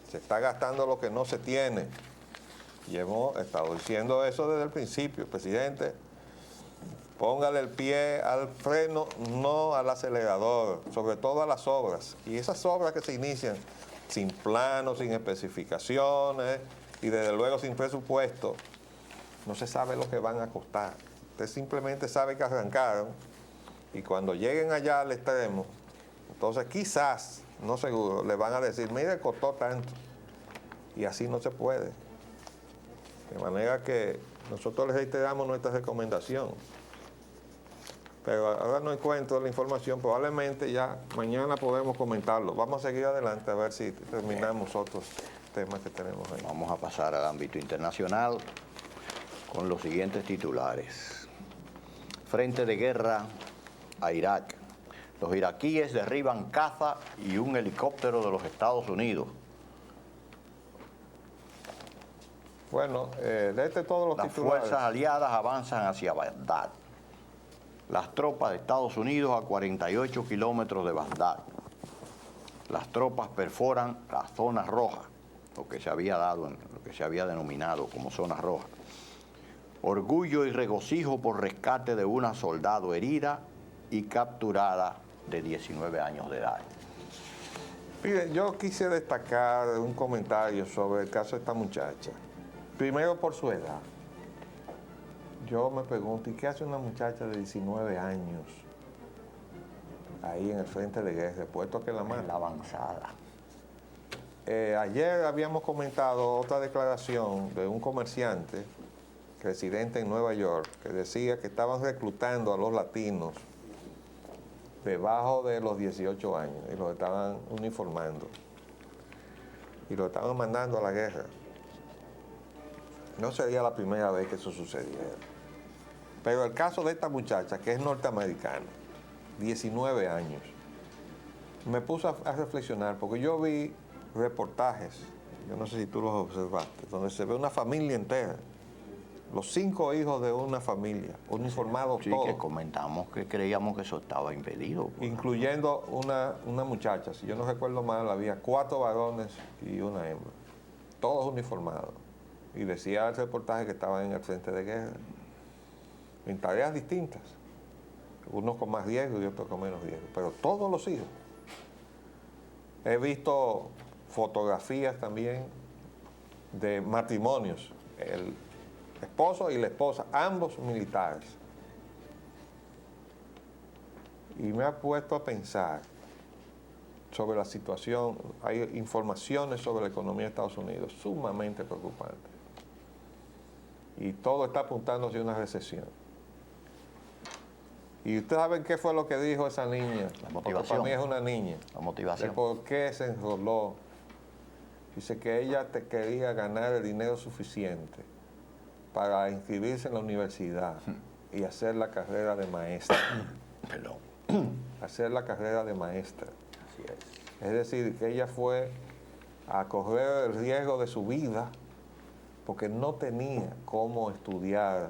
se está gastando lo que no se tiene. Y hemos estado diciendo eso desde el principio. El presidente póngale el pie al freno, no al acelerador, sobre todo a las obras. Y esas obras que se inician sin planos, sin especificaciones y desde luego sin presupuesto, no se sabe lo que van a costar. Usted simplemente sabe que arrancaron y cuando lleguen allá al extremo, entonces quizás, no seguro, le van a decir, mire, costó tanto. Y así no se puede. De manera que nosotros les reiteramos nuestra recomendación. Pero ahora no encuentro la información, probablemente ya mañana podemos comentarlo. Vamos a seguir adelante a ver si terminamos otros temas que tenemos ahí. Vamos a pasar al ámbito internacional con los siguientes titulares. Frente de guerra a Irak. Los iraquíes derriban caza y un helicóptero de los Estados Unidos. Bueno, léete todos los Las titulares. fuerzas aliadas avanzan hacia Bagdad. Las tropas de Estados Unidos a 48 kilómetros de Bagdad. Las tropas perforan la zona roja, lo que se había denominado como zona roja. Orgullo y regocijo por rescate de una soldado herida y capturada de 19 años de edad. Mire, yo quise destacar un comentario sobre el caso de esta muchacha. Primero por su edad. Yo me pregunto, ¿y qué hace una muchacha de 19 años ahí en el frente de guerra, puesto que la mata? La avanzada. Ayer habíamos comentado otra declaración de un comerciante residente en Nueva York que decía que estaban reclutando a los latinos debajo de los 18 años y los estaban uniformando y los estaban mandando a la guerra. No sería la primera vez que eso sucediera. Pero el caso de esta muchacha, que es norteamericana, 19 años, me puso a reflexionar porque yo vi reportajes, yo no sé si tú los observaste, donde se ve una familia entera, los 5 hijos de una familia, uniformados Sí, todos. que comentamos que creíamos que eso estaba impedido. Incluyendo una muchacha, si yo no recuerdo mal, había 4 varones y una hembra, todos uniformados. Y decía el reportaje que estaban en el frente de guerra, en tareas distintas, unos con más riesgo y otros con menos riesgo, pero todos los hijos. He visto fotografías también de matrimonios, el esposo y la esposa, ambos militares. Y me ha puesto a pensar sobre la situación. Hay informaciones sobre la economía de Estados Unidos sumamente preocupantes. Y todo está apuntando hacia una recesión. Y ustedes saben qué fue lo que dijo esa niña. La Porque motivación. para mí es una niña. La motivación. De por qué se enroló. Dice que ella quería ganar el dinero suficiente para inscribirse en la universidad y hacer la carrera de maestra. Perdón. Hacer la carrera de maestra. Así es. Es decir, que ella fue a correr el riesgo de su vida porque no tenía cómo estudiar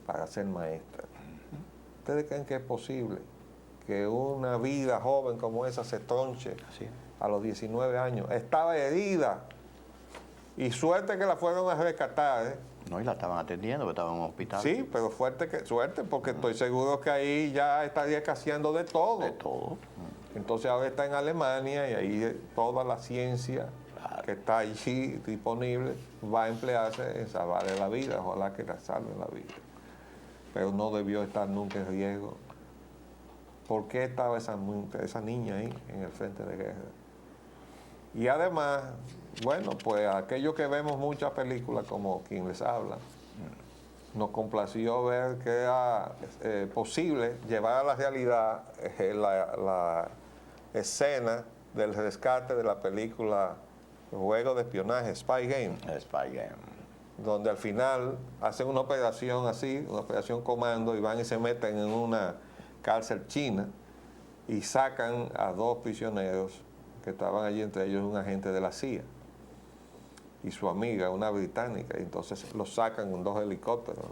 para ser maestra. ¿Ustedes creen que es posible que una vida joven como esa se tronche Así es. a los 19 años? Estaba herida y suerte que la fueron a rescatar, ¿eh? No, y la estaban atendiendo, que estaba en un hospital. Sí, pero suerte porque estoy seguro que ahí ya estaría escaseando de todo. De todo. Entonces ahora está en Alemania y ahí toda la ciencia Claro. que está allí disponible va a emplearse en salvarle la vida, ojalá que la salven la vida. Pero no debió estar nunca en riesgo. ¿Por qué estaba esa niña ahí en el frente de guerra? Y además, bueno, pues aquellos que vemos muchas películas como quien les habla, nos complació ver que era posible llevar a la realidad la escena del rescate de la película Juego de Espionaje, Spy Game, El Spy Game. donde al final hacen una operación así, una operación comando, y van y se meten en una cárcel china y sacan a 2 prisioneros que estaban allí, entre ellos un agente de la CIA y su amiga, una británica, y entonces los sacan con 2 helicópteros.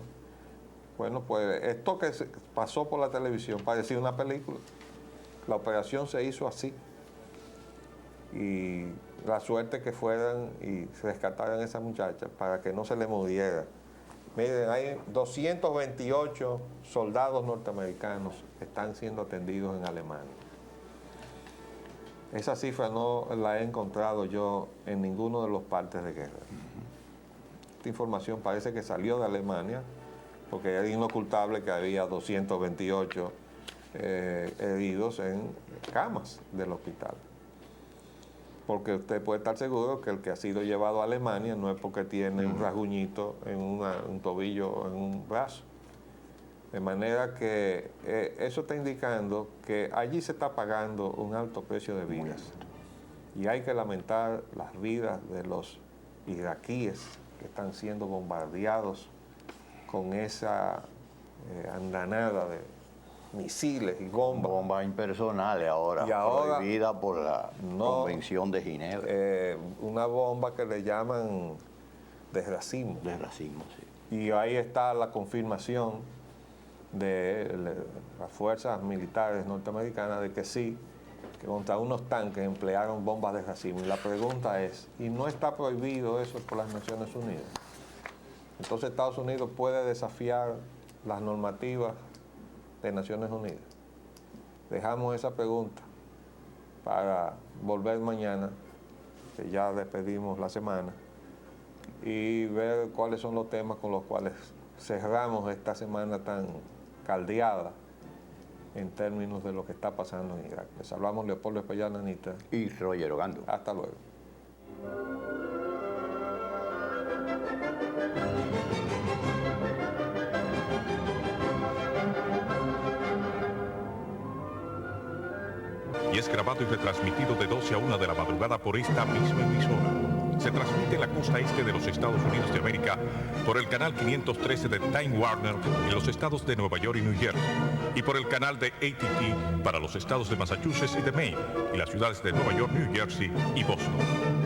Bueno, pues esto que pasó por la televisión parecía una película. La operación se hizo así. Y la suerte que fueran y rescataran a esa muchacha para que no se le muriera Miren, hay 228 soldados norteamericanos que están siendo atendidos en Alemania. Esa cifra no la he encontrado yo en ninguno de los partes de guerra. Esta información parece que salió de Alemania, porque es inocultable que había 228 heridos en camas del hospital. Porque usted puede estar seguro que el que ha sido llevado a Alemania no es porque tiene un rasguñito en un tobillo o en un brazo. De manera que eso está indicando que allí se está pagando un alto precio de vidas. Y hay que lamentar las vidas de los iraquíes que están siendo bombardeados con esa andanada de misiles y bombas. Bombas impersonales ahora, Y ahora, prohibida por la no, Convención de Ginebra. Una bomba que le llaman de racimo. De racismo, sí. Y ahí está la confirmación de las fuerzas militares norteamericanas de que sí, que contra unos tanques emplearon bombas de racimo. Y la pregunta es, ¿y no está prohibido eso por las Naciones Unidas? Entonces Estados Unidos puede desafiar las normativas de Naciones Unidas. Dejamos esa pregunta para volver mañana, que ya despedimos la semana, y ver cuáles son los temas con los cuales cerramos esta semana tan caldeada en términos de lo que está pasando en Irak. Les hablamos Leopoldo Espellar Nanita. Y Roger Ogando. Hasta luego. Y es grabado y retransmitido de 12 a 1 de la madrugada por esta misma emisora. Se transmite en la costa este de los Estados Unidos de América por el canal 513 de Time Warner en los estados de Nueva York y New Jersey, y por el canal de AT&T para los estados de Massachusetts y de Maine, y las ciudades de Nueva York, New Jersey y Boston.